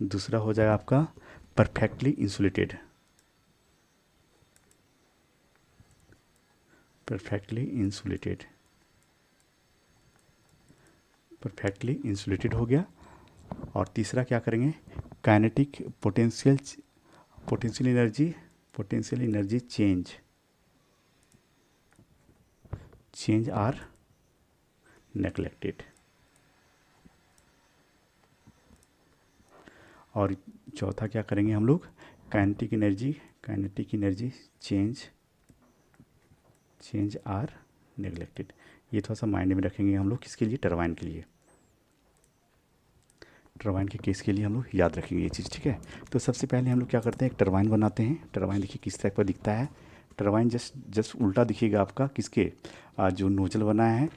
[SPEAKER 1] दूसरा हो जाएगा आपका perfectly insulated, perfectly insulated, perfectly insulated हो गया। और तीसरा क्या करेंगे, kinetic potential, potential energy, potential energy change are neglected. और चौथा क्या करेंगे हम लोग, kinetic energy change are neglected. ये थोड़ा सा माइंड में रखेंगे हम लोग, किसके लिए, टरबाइन के लिए, टरबाइन के केस के लिए हम लोग याद रखेंगे ये चीज़, ठीक है। तो सबसे पहले हम लोग क्या करते हैं, एक टरबाइन बनाते हैं। टरबाइन देखिए किस टाइप का दिखता है, टरबाइन जस्ट उल्टा दिखेगा आपका, किसके, जो नोजल बनाया है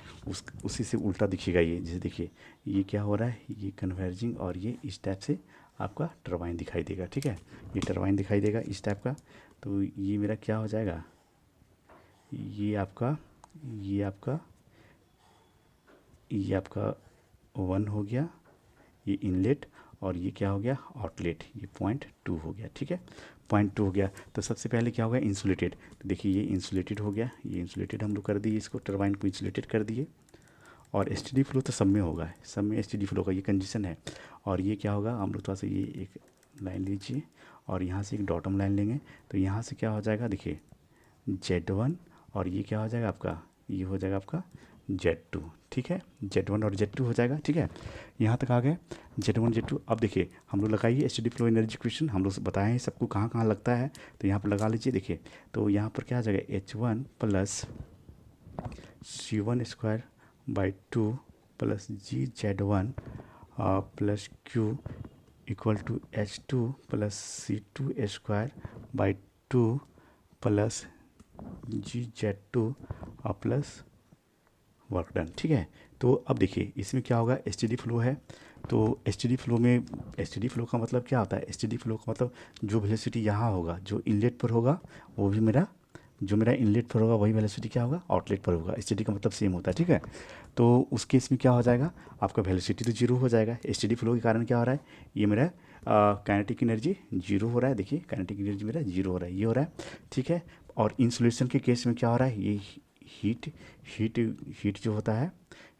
[SPEAKER 1] उसी से उल्टा दिखेगा ये। जैसे देखिए ये क्या हो रहा है, ये कन्वर्जिंग, और ये इस टाइप से आपका टरबाइन दिखाई देगा, ठीक है, ये टरबाइन दिखाई देगा इस टाइप का। तो ये मेरा क्या हो जाएगा, ये आपका वन हो गया, ये इनलेट, और ये क्या हो गया, आउटलेट, ये 0.2 हो गया, ठीक है, 0.2 हो गया। तो सबसे पहले क्या हो गया, इंसुलेटेड। तो देखिए ये इंसुलेटेड हो गया, ये इंसुलेटेड हम लोग कर दिए, इसको टरबाइन को इंसुलेटेड कर दिए। और एसटीडी फ्लो तो सब में होगा, सब में एसटीडी फ्लो का ये कंडीशन है। और ये क्या होगा, हम लोग थोड़ा सा ये एक लाइन लीजिए, और यहाँ से एक डॉटम लाइन लेंगे। तो यहाँ से क्या हो जाएगा, देखिए Z1, और ये क्या हो जाएगा आपका, ये हो जाएगा आपका Z2, ठीक है, Z1 और Z2 हो जाएगा, ठीक है। यहाँ तक आ गए Z1 Z2। अब देखिए हम लोग लगाइए एसटीडी फ्लो एनर्जी इक्वेशन, हम लोग बताए हैं सबको कहाँ कहाँ लगता है, तो यहाँ पर लगा लीजिए। देखिए तो यहाँ पर क्या आ जाएगा, H1 plus C1²/2 plus GZ1 plus Q equal to H2 plus C2²/2 plus GZ2 plus work done, ठीक है। तो अब देखिए इसमें क्या होगा, एसटीडी फ्लो है। तो एसटीडी फ्लो में, एसटीडी फ्लो का मतलब क्या होता है, एसटीडी फ्लो का मतलब जो वेलोसिटी यहाँ होगा, जो इनलेट पर होगा, वो भी मेरा, जो मेरा इनलेट पर होगा वही वेलोसिटी क्या होगा, आउटलेट पर होगा। एसटीडी का मतलब सेम होता है, ठीक है। तो उस केस में क्या हो जाएगा, आपका वेलोसिटी तो जीरो हो जाएगा। एसटीडी फ्लो के कारण क्या हो रहा है, ये मेरा काइनेटिक एनर्जी जीरो हो रहा है। देखिए काइनेटिक एनर्जी मेरा जीरो हो रहा है, ये हो रहा है, ठीक है। और इंसुलेशन के केस में क्या हो रहा है, ये हीट जो होता है,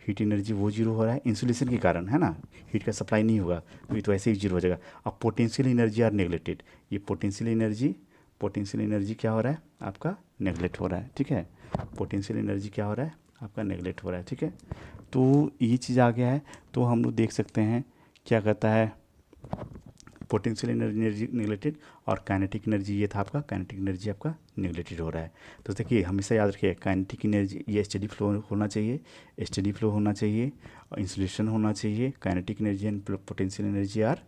[SPEAKER 1] हीट एनर्जी वो जीरो हो रहा है इंसुलेशन के कारण, है ना, हीट का सप्लाई नहीं होगा तो ऐसे ही जीरो हो जाएगा। अब पोटेंशियल एनर्जी आर नेगलेक्टेड, ये पोटेंशियल एनर्जी क्या हो रहा है आपका, नेगलेक्ट हो रहा है, ठीक है, पोटेंशियल एनर्जी क्या हो रहा है आपका, नेगलेक्ट हो रहा है, ठीक है। तो ये चीज़ आ गया है। तो हम लोग देख सकते हैं क्या कहता है, पोटेंशियल एनर्जी नेगलेक्टेड, और काइनेटिक एनर्जी ये था आपका, काइनेटिक एनर्जी आपका नेगलेक्टेड हो रहा है। तो देखिए हमेशा याद रखिए, काइनेटिक एनर्जी ये स्टेडी फ्लो होना चाहिए, स्टेडी फ्लो होना चाहिए, और इंसुलेशन होना चाहिए, kinetic energy and potential energy are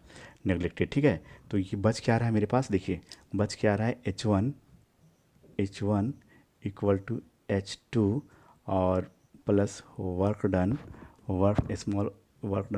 [SPEAKER 1] neglected, ठीक है। तो ये बच क्या रहा है मेरे पास, देखिए बच क्या रहा है, H1 इक्वल टू H2 और plus work done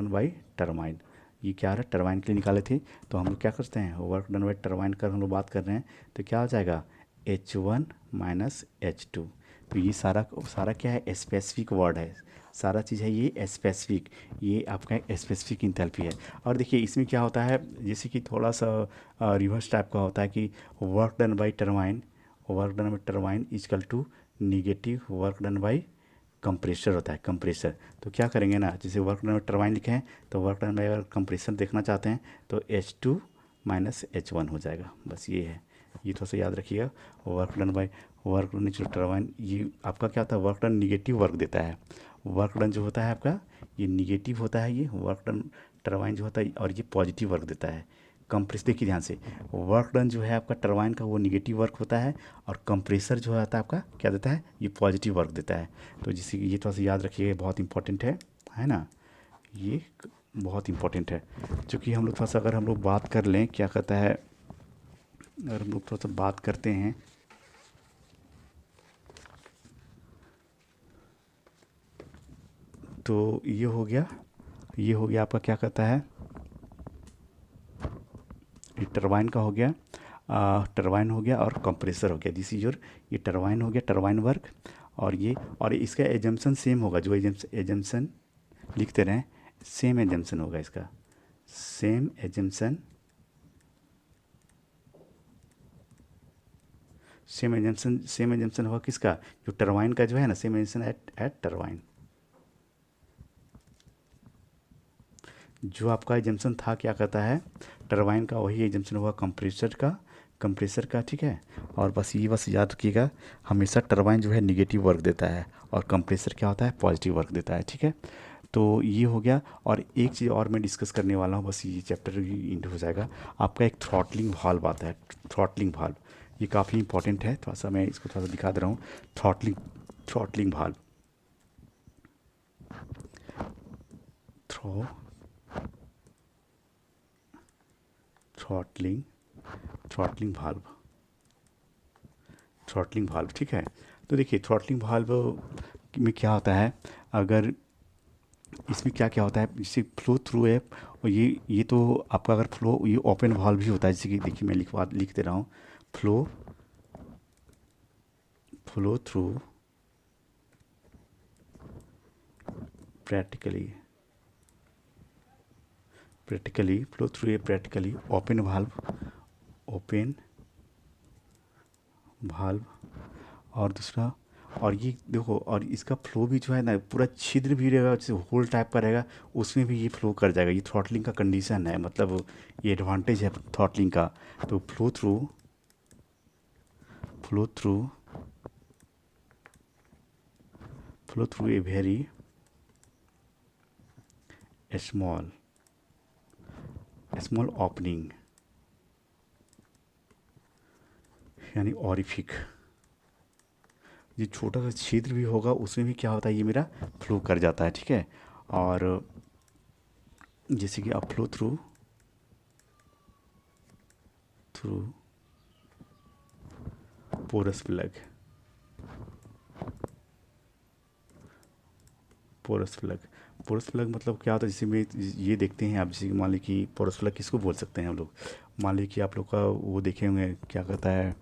[SPEAKER 1] by turbine. ये क्या है, टरबाइन के लिए निकाले थे। तो हम लोग क्या करते हैं, वर्क डन बाई टरबाइन का हम लोग बात कर रहे हैं, तो क्या हो जाएगा, H1 माइनस H2। तो ये सारा क्या है, स्पेसिफिक वर्ड है, सारा चीज़ है ये स्पेसिफिक, ये आपका स्पेसिफिक इंथैल्पी है। और देखिए इसमें क्या होता है, जैसे कि थोड़ा सा रिवर्स टाइप का होता है कि work done by turbine equal to negative work done by compressor होता है, कंप्रेसर। तो क्या करेंगे ना, जैसे वर्क डन बाई टरबाइन लिखे हैं, तो वर्क डन बाई अगर कंप्रेसर देखना चाहते हैं तो H2 माइनस H1 हो जाएगा, बस ये है, ये थोड़ा सा याद रखिएगा। वर्क डन टरबाइन, ये आपका क्या होता है, वर्क डन निगेटिव वर्क देता है। वर्क डन जो होता है आपका ये निगेटिव होता है, ये वर्क डन टरबाइन जो होता है, और ये पॉजिटिव वर्क देता है। कंप्रेस देखिए ध्यान से, वर्क डन जो है आपका टरबाइन का वो निगेटिव वर्क होता है, और कंप्रेसर जो होता है आपका क्या देता है, ये पॉजिटिव वर्क देता है। तो जिससे ये थोड़ा सा याद रखिएगा, बहुत इंपॉर्टेंट है ना, ये बहुत इंपॉर्टेंट है। क्योंकि हम लोग थोड़ा सा अगर हम लोग बात कर लें, क्या कहता है, अगर हम लोग थोड़ा सा बात करते हैं, तो ये हो गया आपका क्या कहता है, ये टरबाइन का हो गया। टरबाइन हो गया और कंप्रेसर हो गया। दिस इज योर, ये टरबाइन हो गया, टरबाइन वर्क। और ये, और इसका एजम्पशन सेम होगा, जो एजम्पशन लिखते रहें, सेम एजम्पशन होगा इसका, सेम एजम्पशन, सेम एजम्पशन होगा किसका, जो टरबाइन का जो है ना, सेम एजम्पशन एट टरबाइन। जो आपका एजम्पशन था क्या कहता है टरबाइन का, वही एजम्पशन होगा कंप्रेसर का, ठीक है। और बस ये बस याद रखिएगा, हमेशा टरबाइन जो है निगेटिव वर्क देता है और कंप्रेसर क्या होता है, पॉजिटिव वर्क देता है, ठीक है। तो ये हो गया। और एक चीज़ और मैं डिस्कस करने वाला हूँ, बस ये चैप्टर इंड हो जाएगा। आपका एक थ्रॉटलिंग वाल्व आता है, थ्रॉटलिंग वाल्व, ये काफ़ी इंपॉर्टेंट है। थोड़ा सा मैं इसको थोड़ा सा दिखा दे रहा हूँ। थ्रॉटलिंग वाल्व, थ्रॉटलिंग वाल्व, ठीक है। तो देखिए थ्रॉटलिंग वाल्व में क्या होता है, अगर इसमें क्या क्या होता है, इससे फ्लो थ्रू है। और ये तो आपका अगर फ्लो, ये ओपन वाल्व भी होता है, जैसे कि देखिए मैं लिख दे रहा हूँ, flow through practically flow through a practically open valve. और दूसरा, और ये देखो, और इसका फ्लो भी जो है ना, पूरा छिद्र भी रहेगा, जैसे होल टाइप का रहेगा, उसमें भी ये फ्लो कर जाएगा। ये थ्रॉटलिंग का कंडीशन है, मतलब ये एडवांटेज है थ्रॉटलिंग का। तो flow through a very small opening, यानी ऑरिफिक, ये छोटा सा छिद्र भी होगा, उसमें भी क्या होता है, ये मेरा फ्लो कर जाता है, ठीक है। और जैसे कि आप फ्लो थ्रू पोरस प्लग, मतलब क्या होता है, जैसे में ये देखते हैं आप, जैसे कि मान लीजिए कि पोरस प्लग किसको बोल सकते हैं हम लोग। मान लीजिए कि आप लोग का वो देखे होंगे, क्या कहता है,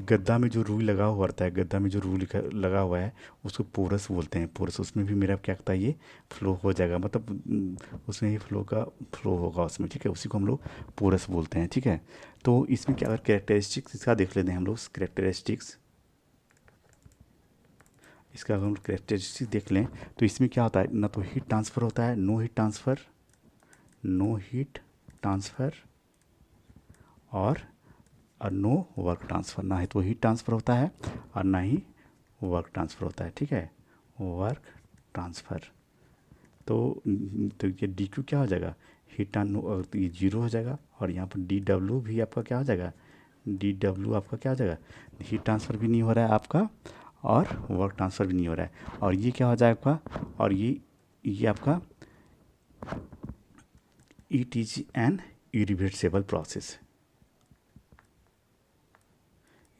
[SPEAKER 1] गद्दा में जो रूई लगा हुआ रहता है, गद्दा में जो रूई लगा हुआ है, उसको पोरस बोलते हैं, पोरस। उसमें भी मेरा क्या कहता है, ये फ्लो हो जाएगा, मतलब उसमें ही फ्लो होगा उसमें, ठीक है। उसी को हम लोग पोरस बोलते हैं, ठीक है। तो इसमें क्या, अगर कैरेक्टरिस्टिक्स इसका देख लेते हैं हम लोग, इसका अगर हम कैरेक्टरिस्टिक्स देख लें, तो इसमें क्या होता है, ना तो हीट ट्रांसफ़र होता है, नो हीट ट्रांसफ़र और नो वर्क ट्रांसफ़र। ना ही तो हीट ट्रांसफ़र होता है और ना ही वर्क ट्रांसफ़र होता है, ठीक है, वर्क ट्रांसफ़र। तो ये डी क्यू क्या हो जाएगा, तो ये जीरो हो जाएगा। और यहाँ पर डी डब्ल्यू भी आपका क्या हो जाएगा, आपका क्या हो जाएगा, हीट ट्रांसफ़र भी नहीं हो रहा है आपका और वर्क ट्रांसफ़र भी नहीं हो रहा है। और ये क्या हो जाएगा आपका, और ये आपका it is an irreversible process.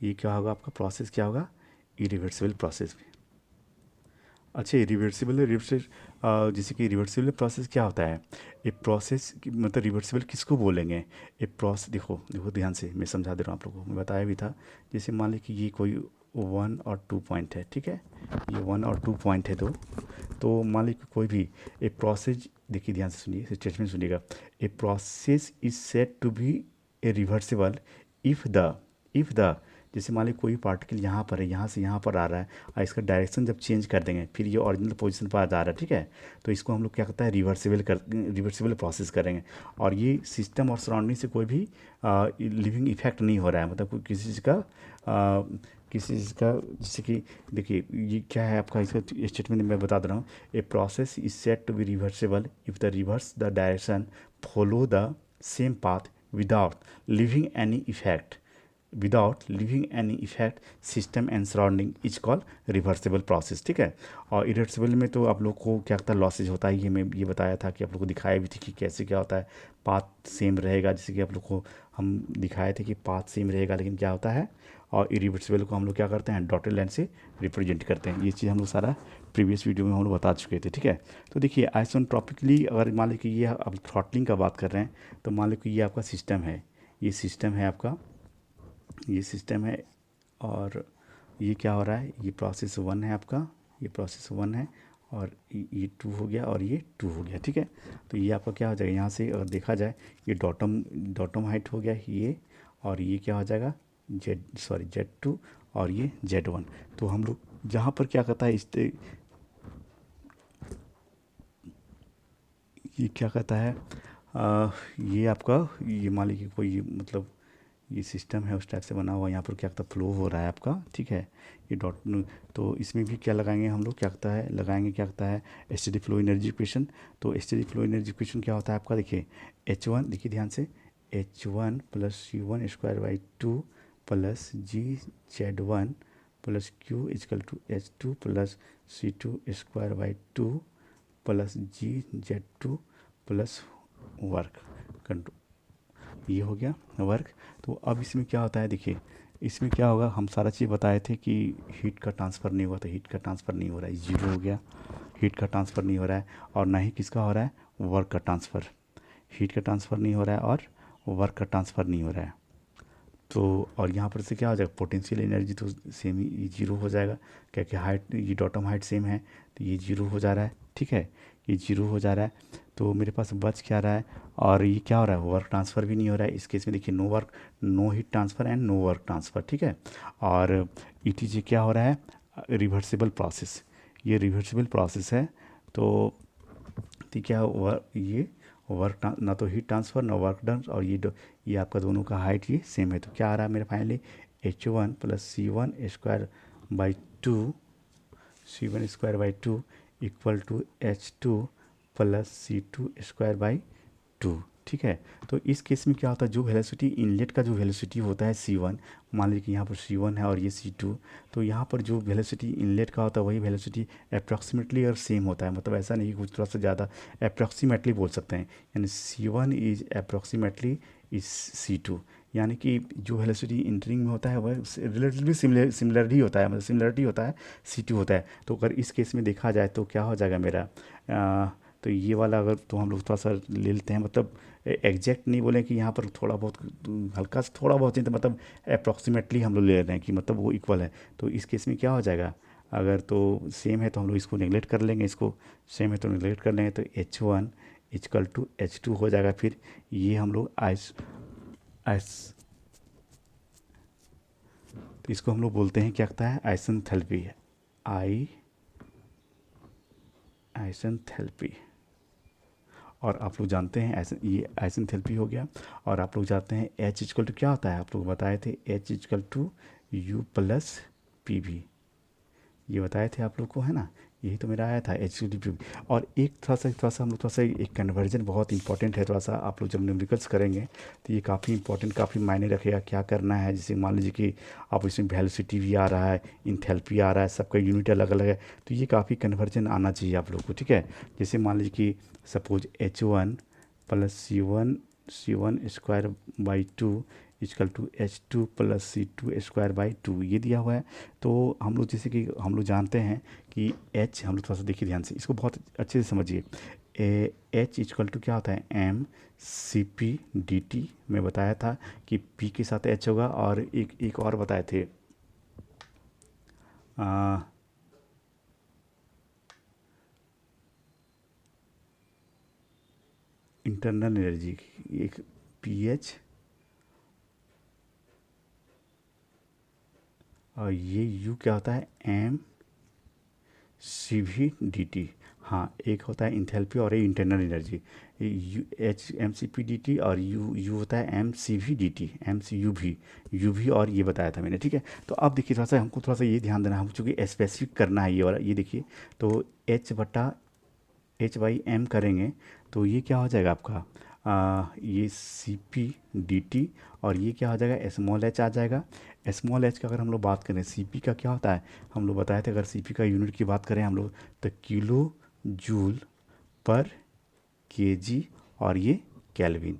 [SPEAKER 1] ये क्या होगा आपका प्रोसेस, क्या होगा, इरिवर्सिबल प्रोसेस भी। अच्छा, रिवर्सिबल जैसे कि रिवर्सिबल प्रोसेस क्या होता है, ए प्रोसेस मतलब रिवर्सिबल किसको बोलेंगे, ए प्रोसेस, देखो ध्यान से मैं समझा दे रहा हूँ आप लोगों को, मैं बताया भी था। जैसे मान लीजिए कि ये कोई 1 और 2 पॉइंट है, ठीक है, ये 1 और 2 पॉइंट है दो। तो मान लीजिए कोई भी ए प्रोसेस, देखिए ध्यान से सुनिए, स्टेटमेंट सुनिएगा, a process is said to be a reversible if the जैसे मान लीजिए कोई पार्टिकल यहाँ पर है, यहाँ से यहाँ पर आ रहा है, और इसका डायरेक्शन जब चेंज कर देंगे, फिर ये ओरिजिनल पोजीशन पर आ जा रहा है, ठीक है। तो इसको हम लोग क्या कहता है, रिवर्सिबल प्रोसेस करेंगे। और ये सिस्टम और सराउंडिंग से कोई भी लिविंग इफेक्ट नहीं हो रहा है, मतलब किसी चीज़ का जैसे कि देखिए ये क्या है आपका, इसका स्टेटमेंट मैं बता दे रहा हूँ। A process is said to be reversible if the reverse the direction follow the same path without leaving any effect system and surrounding is call reversible process, ठीक है। और इरिवर्सिबल में तो आप लोग को क्या होता है, लॉसेज होता है, ये मैं ये बताया था कि आप लोग को दिखाया भी थी कि कैसे क्या होता है, पाथ सेम रहेगा, जैसे कि आप लोग को हम दिखाए थे कि पाथ सेम रहेगा, लेकिन क्या होता है, और इरिवर्सिबल को हम लोग क्या करते हैं, डॉटेड लाइन से रिप्रेजेंट करते हैं। ये चीज़ हम लोग सारा प्रीवियस वीडियो में हम लोग बता चुके थे, ठीक है। तो देखिए आइसोट्रॉपिकली, अगर मान लीजिए कि ये अब थ्रॉटलिंग का बात कर रहे हैं, तो मान लीजिए कि ये आपका सिस्टम है, ये सिस्टम है आपका, ये सिस्टम है। और ये क्या हो रहा है, ये प्रोसेस 1 है आपका, ये प्रोसेस 1 है, और ये 2 हो गया और ये 2 हो गया, ठीक है। तो ये आपका क्या हो जाएगा, यहाँ से अगर देखा जाए ये डॉटम हाइट हो गया ये, और ये क्या हो जाएगा Z2, और ये Z1। तो हम लोग जहाँ पर क्या करता है ये क्या कहता है, ये आपका, ये मान लीजिए कोई मतलब ये सिस्टम है उस टाइप से बना हुआ, यहाँ पर क्या कहता है फ्लो हो रहा है आपका, ठीक है। ये डॉट, तो इसमें भी क्या लगाएंगे हम लोग, क्या कहता है लगाएंगे, क्या कहता है स्टेडी फ्लो एनर्जी इक्वेशन। तो स्टेडी फ्लो एनर्जी इक्वेशन क्या होता है आपका, देखिए H1, देखिए ध्यान से, H1 plus C1 square by 2 plus GZ1 plus Q is equal to H2 plus C2 square by 2 plus GZ2 plus work control, ये हो गया वर्क। तो अब इसमें क्या होता है, देखिए इसमें क्या होगा, हम सारा चीज़ बताए थे कि हीट का ट्रांसफ़र नहीं हुआ, तो हीट का ट्रांसफ़र नहीं हो रहा है, जीरो हो गया, हीट का ट्रांसफ़र नहीं हो रहा है। और ना ही किसका हो रहा है, वर्क का ट्रांसफ़र, हीट का ट्रांसफ़र नहीं हो रहा है और वर्क का ट्रांसफ़र नहीं हो रहा है। तो और यहाँ पर से क्या हो जाएगा, पोटेंशियल एनर्जी तो सेम ही जीरो हो जाएगा, क्या क्या हाइट, ये डॉटम हाइट सेम है, तो ये जीरो हो जा रहा है, ठीक है, ये जीरो हो जा रहा है। तो मेरे पास बच क्या रहा है, और ये क्या हो रहा है, वर्क ट्रांसफ़र भी नहीं हो रहा है इस केस में, देखिए no work, no heat transfer and no work transfer, ठीक है। और ETG क्या हो रहा है, रिवर्सिबल प्रोसेस, ये रिवर्सिबल प्रोसेस है। तो ठीक है, ये वर्क ना तो हीट ट्रांसफ़र ना वर्क डन, और ये आपका दोनों का हाइट ये सेम है। तो क्या आ रहा है मेरा finally, H1 plus C1 square by 2, C1 square by 2 equal to H2 plus C2 square by 2, ठीक है। तो इस केस में क्या होता है, जो वेलोसिटी इनलेट का जो वेलोसिटी होता है C1, मान लीजिए कि यहाँ पर C1 है और ये C2, तो यहाँ पर जो वेलोसिटी इनलेट का होता है वही वेलोसिटी अप्रॉक्सीमेटली और सेम होता है, मतलब ऐसा नहीं कि कुछ थोड़ा सा ज़्यादा, अप्रॉक्सीमेटली बोल सकते हैं, यानी C1 is approximately is C2, यानी कि जो वेलोसिटी इंटरिंग में होता है वह रिलेटिवली सिमिलर ही होता है, मतलब सिमिलरिटी होता है, C2 होता है। तो अगर इस केस में देखा जाए तो क्या हो जाएगा मेरा, तो ये वाला अगर तो हम लोग थोड़ा सा ले लेते हैं, मतलब एग्जैक्ट नहीं बोलें कि यहाँ पर थोड़ा बहुत हल्का सा थोड़ा बहुत नहीं, तो मतलब अप्रॉक्सीमेटली हम लोग ले रहे हैं कि मतलब वो इक्वल है। तो इस केस में क्या हो जाएगा, अगर तो सेम है तो हम लोग इसको नेगलेक्ट कर लेंगे, इसको सेम है तो नेगलेक्ट कर लेंगे, तो H1 इजकल टू H2 हो जाएगा। फिर ये हम लोग आइस आइस तो इसको हम लोग बोलते हैं क्या कहता है, आइसेंथैल्पी, आइसेंथैल्पी। और आप लोग जानते हैं ये आइसेंथैल्पी हो गया। और आप लोग जानते हैं H इजकल टू क्या होता है, आप लोग बताए थे H is equal to U plus PV, ये बताए थे आप लोग को, है ना, यही तो मेरा आया था H2 और एक थोड़ा सा हम लोग थोड़ा सा एक कन्वर्जन बहुत इंपॉर्टेंट है, थोड़ा सा आप लोग जब न्यूमेरिकल्स करेंगे तो ये काफ़ी इंपॉर्टेंट, काफ़ी मायने रखेगा क्या करना है। जैसे मान लीजिए कि आप इसमें वेलोसिटी भी आ रहा है, इंथैल्पी आ रहा है, सबका यूनिट अलग अलग है, तो ये काफ़ी कन्वर्जन आना चाहिए आप लोग को, ठीक है। जैसे मान लीजिए कि suppose H1 plus C1 square by 2 is equal to H2 plus C2 square by 2, ये दिया हुआ है। तो हम लोग जैसे कि हम लोग जानते हैं कि H, हम लोग थोड़ा सा देखिए ध्यान से, इसको बहुत अच्छे से समझिए। H इजकल टू क्या होता है, mCp/dt, मैं बताया था कि P के साथ H होगा, और एक और बताए थे, इंटरनल एनर्जी, एक PH, और ये U क्या होता है, mCv/dt। हाँ, एक होता है इंथैल्पी और एक इंटरनल एनर्जी, यू mCp/dt, और यू होता है mCv/dt, UV, और ये बताया था मैंने, ठीक है। तो अब देखिए थोड़ा सा हमको थोड़ा सा ये ध्यान देना, हम चूँकि स्पेसिफिक करना है ये वाला, ये देखिए, तो H/m करेंगे तो ये क्या हो जाएगा आपका, ये Cp/dt, और ये क्या हो जाएगा, स्मॉल h आ जाएगा। स्मॉल h का अगर हम लोग बात करें, Cp का क्या होता है, हम लोग बताए थे, अगर Cp का यूनिट की बात करें हम लोग, तो किलो जूल पर kg, और ये केल्विन,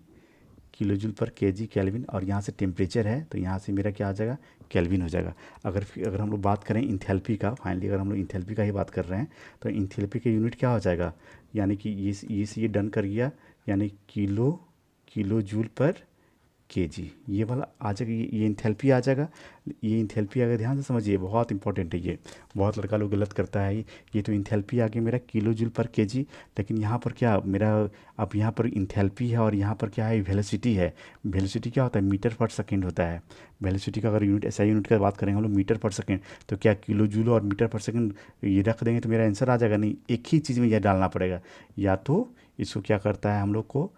[SPEAKER 1] किलो जूल पर kg केल्विन, और यहाँ से टेम्परेचर है तो यहाँ से मेरा क्या आ जाएगा, केल्विन हो जाएगा। अगर हम लोग बात करें इंथैल्पी का, फाइनली अगर हम लोग इंथैल्पी का ही बात कर रहे हैं, तो इंथैल्पी का यूनिट क्या हो जाएगा, यानी कि ये डन कर गया, यानी किलो जूल पर केजी, ये वाला आ जाएगा, ये इंथैल्पी आ जाएगा। ये इंथैल्पी अगर ध्यान से समझिए, बहुत इंपॉर्टेंट है ये, बहुत लड़का लोग गलत करता है। ये तो इंथैल्पी आ गया मेरा किलो जूल पर केजी, लेकिन यहाँ पर क्या मेरा, अब यहाँ पर इंथैल्पी है और यहाँ पर क्या है, वेलोसिटी है। वेलोसिटी क्या होता है, मीटर पर सेकेंड होता है। वेलोसिटी का अगर यूनिट, एसआई यूनिट की बात करें हम लोग, मीटर पर सेकेंड, तो क्या किलो जूल और मीटर पर सेकेंड ये रख देंगे तो मेरा आंसर आ जाएगा? नहीं, एक ही चीज़ में यह डालना पड़ेगा। या तो इसको क्या करता है हम लोग को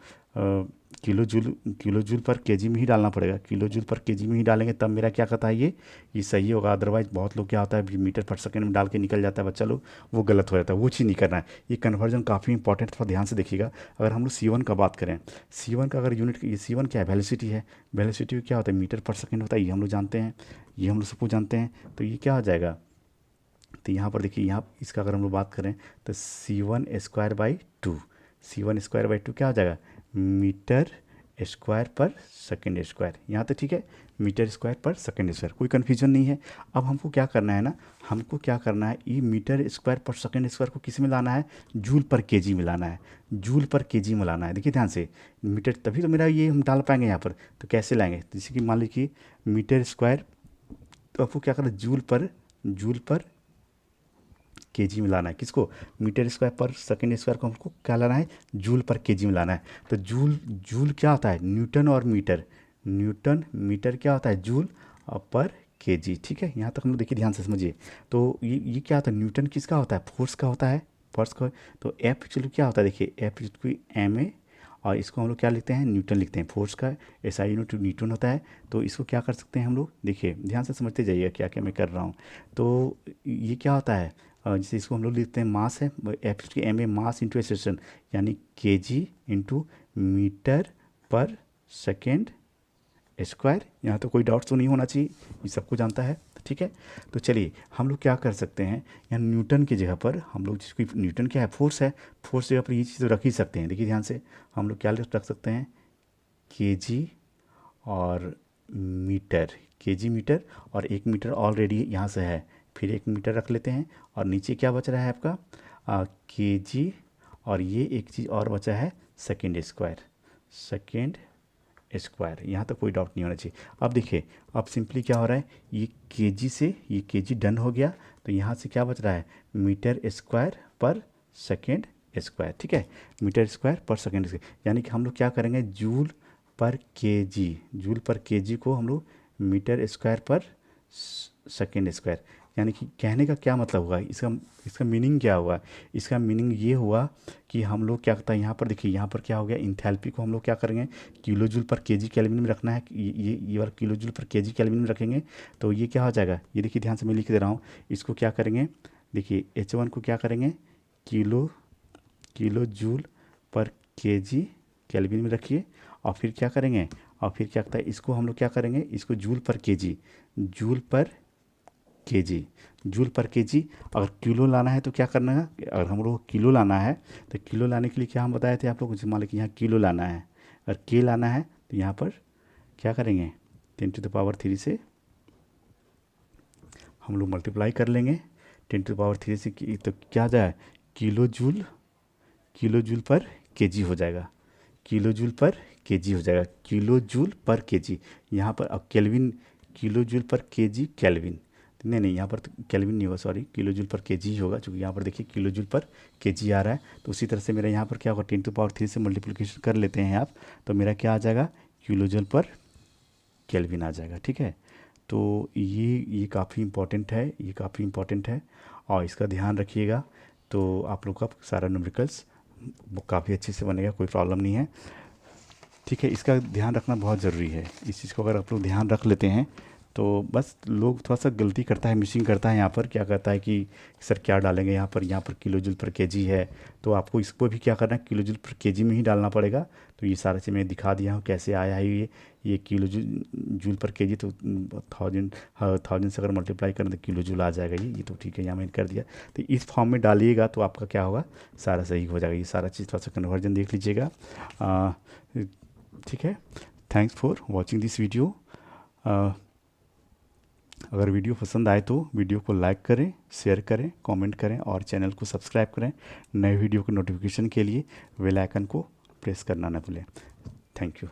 [SPEAKER 1] किलो जूल पर केजी में ही डालना पड़ेगा, किलो जूल पर केजी में ही डालेंगे तब मेरा क्या कहता है ये सही होगा। अदरवाइज बहुत लोग क्या होता है मीटर पर सेकंड में डाल के निकल जाता है बच्चा लोग, वो गलत हो जाता है, वो चीज़ नहीं करना है। ये कन्वर्जन काफ़ी इंपॉर्टेंट, थोड़ा ध्यान से देखिएगा। अगर हम लोग C1 का बात करें, C1 का अगर यूनिट, ये C1 क्या है, वेलोसिटी है। वेलोसिटी क्या होता है, मीटर पर सेकेंड होता है, ये हम लोग जानते हैं, ये हम लोग सबको जानते हैं। तो ये क्या हो जाएगा, तो यहाँ पर देखिए, यहाँ इसका अगर हम लोग बात करें तो C1²/2, C1²/2 क्या हो जाएगा, मीटर स्क्वायर पर सेकेंड स्क्वायर। यहाँ तक ठीक है, मीटर स्क्वायर पर सेकेंड स्क्वायर, कोई कन्फ्यूजन नहीं है। अब हमको क्या करना है ना, हमको क्या करना है, ये मीटर स्क्वायर पर सेकेंड स्क्वायर को किस में लाना है, जूल पर केजी में लाना है, जूल पर केजी में लाना है। देखिए ध्यान से, मीटर, तभी तो मेरा ये हम डाल पाएंगे यहाँ पर। तो कैसे लाएंगे, जैसे कि मान लीजिए मीटर स्क्वायर, तो आपको क्या करना है, जूल पर केजी में लाना है। किसको, मीटर स्क्वायर पर सेकेंड स्क्वायर को हमको क्या लाना है, जूल पर केजी में लाना है। तो जूल क्या होता है, न्यूटन और मीटर, न्यूटन मीटर क्या होता है, जूल पर केजी। ठीक है, यहाँ तक हम लोग देखिए, ध्यान से समझिए। तो ये क्या होता है, न्यूटन किसका होता है, फोर्स का होता है, फोर्स का। तो एफ चलो क्या होता है, देखिए एफ एम ए, और इसको हम लोग क्या लिखते हैं, न्यूटन लिखते हैं, फोर्स का एसआई यूनिट न्यूटन होता है। तो इसको क्या कर सकते हैं हम लोग, देखिए ध्यान से समझते जाइए क्या क्या मैं कर रहा हूँ। तो ये क्या होता है, जैसे इसको हम लोग लिखते हैं मास है, एफ की M A, mass into acceleration, यानी केजी इंटू मीटर पर सेकेंड स्क्वायर। यहाँ तो कोई डाउट्स तो नहीं होना चाहिए, ये सबको जानता है। ठीक है, तो चलिए हम लोग क्या कर सकते हैं, यहाँ न्यूटन की जगह पर हम लोग, जिसको न्यूटन क्या है, फोर्स है, फोर्स जगह पर ये चीज़ तो रख ही सकते हैं। देखिए ध्यान से, हम लोग क्या रख सकते हैं, केजी और मीटर, केजी मीटर, और एक मीटर ऑलरेडी यहाँ से है, फिर एक मीटर रख लेते हैं। और नीचे क्या बच रहा है आपका, केजी, और ये एक चीज़ और बचा है, सेकेंड स्क्वायर, सेकेंड स्क्वायर। यहाँ तक कोई डाउट नहीं होना चाहिए। अब देखिए, अब सिंपली क्या हो रहा है, ये केजी से ये केजी डन हो गया, तो यहाँ से क्या बच रहा है, मीटर स्क्वायर पर सेकेंड स्क्वायर। ठीक है, मीटर स्क्वायर पर सेकेंड स्क्वायर, यानी कि हम लोग क्या करेंगे, joule per KG, joule per KG को हम लोग मीटर स्क्वायर पर सेकेंड स्क्वायर, यानी कि कहने का क्या मतलब हुआ, इसका मीनिंग क्या हुआ, इसका मीनिंग ये हुआ कि हम लोग क्या करता है, यहाँ पर देखिए, यहाँ पर क्या हो गया, इंथैल्पी को हम लोग क्या करेंगे, kilo joule per KG kelvin में रखना है, ये वाला kilo joule per KG kelvin में रखेंगे। तो ये क्या हो जाएगा, ये देखिए ध्यान से मैं लिख दे रहा हूँ, इसको क्या करेंगे, देखिए H1 को क्या करेंगे, kilo joule per KG kelvin में रखिए, और फिर क्या करेंगे, और फिर क्या कहता है, इसको हम लोग क्या करेंगे, इसको joule per KG, joule per KG, joule per KG. अगर किलो लाना है तो क्या करना है, अगर हम लोग किलो लाना है तो किलो लाने के लिए क्या हम बताए थे आप लोग, मान लीजिए यहाँ किलो लाना है, अगर के लाना है तो यहाँ पर क्या करेंगे, 10⁻³ से हम लोग मल्टीप्लाई कर लेंगे, 10⁻³ से, तो क्या जाए, किलो जूल पर केजी हो जाएगा, किलो जूल पर केजी हो जाएगा, किलो जूल पर केजी। यहाँ पर अब kelvin, kilo joule per KG kelvin, नहीं यहाँ पर तो केल्विन नहीं होगा, sorry, kilo joule per KG ही होगा, क्योंकि यहाँ पर देखिए किलो जूल पर केजी आ रहा है। तो उसी तरह से मेरा यहाँ पर क्या होगा, 10⁻³ से मल्टीप्लिकेशन कर लेते हैं आप, तो मेरा क्या आ जाएगा, किलो जूल पर केल्विन आ जाएगा। ठीक है, तो ये काफ़ी इंपॉर्टेंट है, ये काफ़ी इंपॉर्टेंट है, और इसका ध्यान रखिएगा। तो आप लोग का सारा न्यूमेरिकल्स काफ़ी अच्छे से बनेगा, कोई प्रॉब्लम नहीं है। ठीक है, इसका ध्यान रखना बहुत ज़रूरी है। इस चीज़ को अगर आप लोग ध्यान रख लेते हैं तो बस, लोग थोड़ा सा गलती करता है, मिसिंग करता है। यहाँ पर क्या कहता है कि सर क्या डालेंगे यहाँ पर किलो जूल पर केजी है, तो आपको इसको भी क्या करना है, किलो जूल पर केजी में ही डालना पड़ेगा। तो ये सारा चीज़ मैं दिखा दिया हूँ कैसे आया है ये किलो जूल पर केजी, तो 1000 से अगर मल्टीप्लाई करें तो किलो जूल आ जाएगा ये तो ठीक है, यहाँ मैंने कर दिया। तो इस फॉर्म में डालिएगा तो आपका क्या होगा, सारा सही हो जाएगा। ये सारा चीज़ थोड़ा सा कन्वर्जन देख लीजिएगा। ठीक है, thanks for watching this video. अगर वीडियो पसंद आए तो वीडियो को लाइक करें, शेयर करें, कमेंट करें, और चैनल को सब्सक्राइब करें। नए वीडियो के नोटिफिकेशन के लिए बेल आइकन को प्रेस करना ना भूलें। Thank you.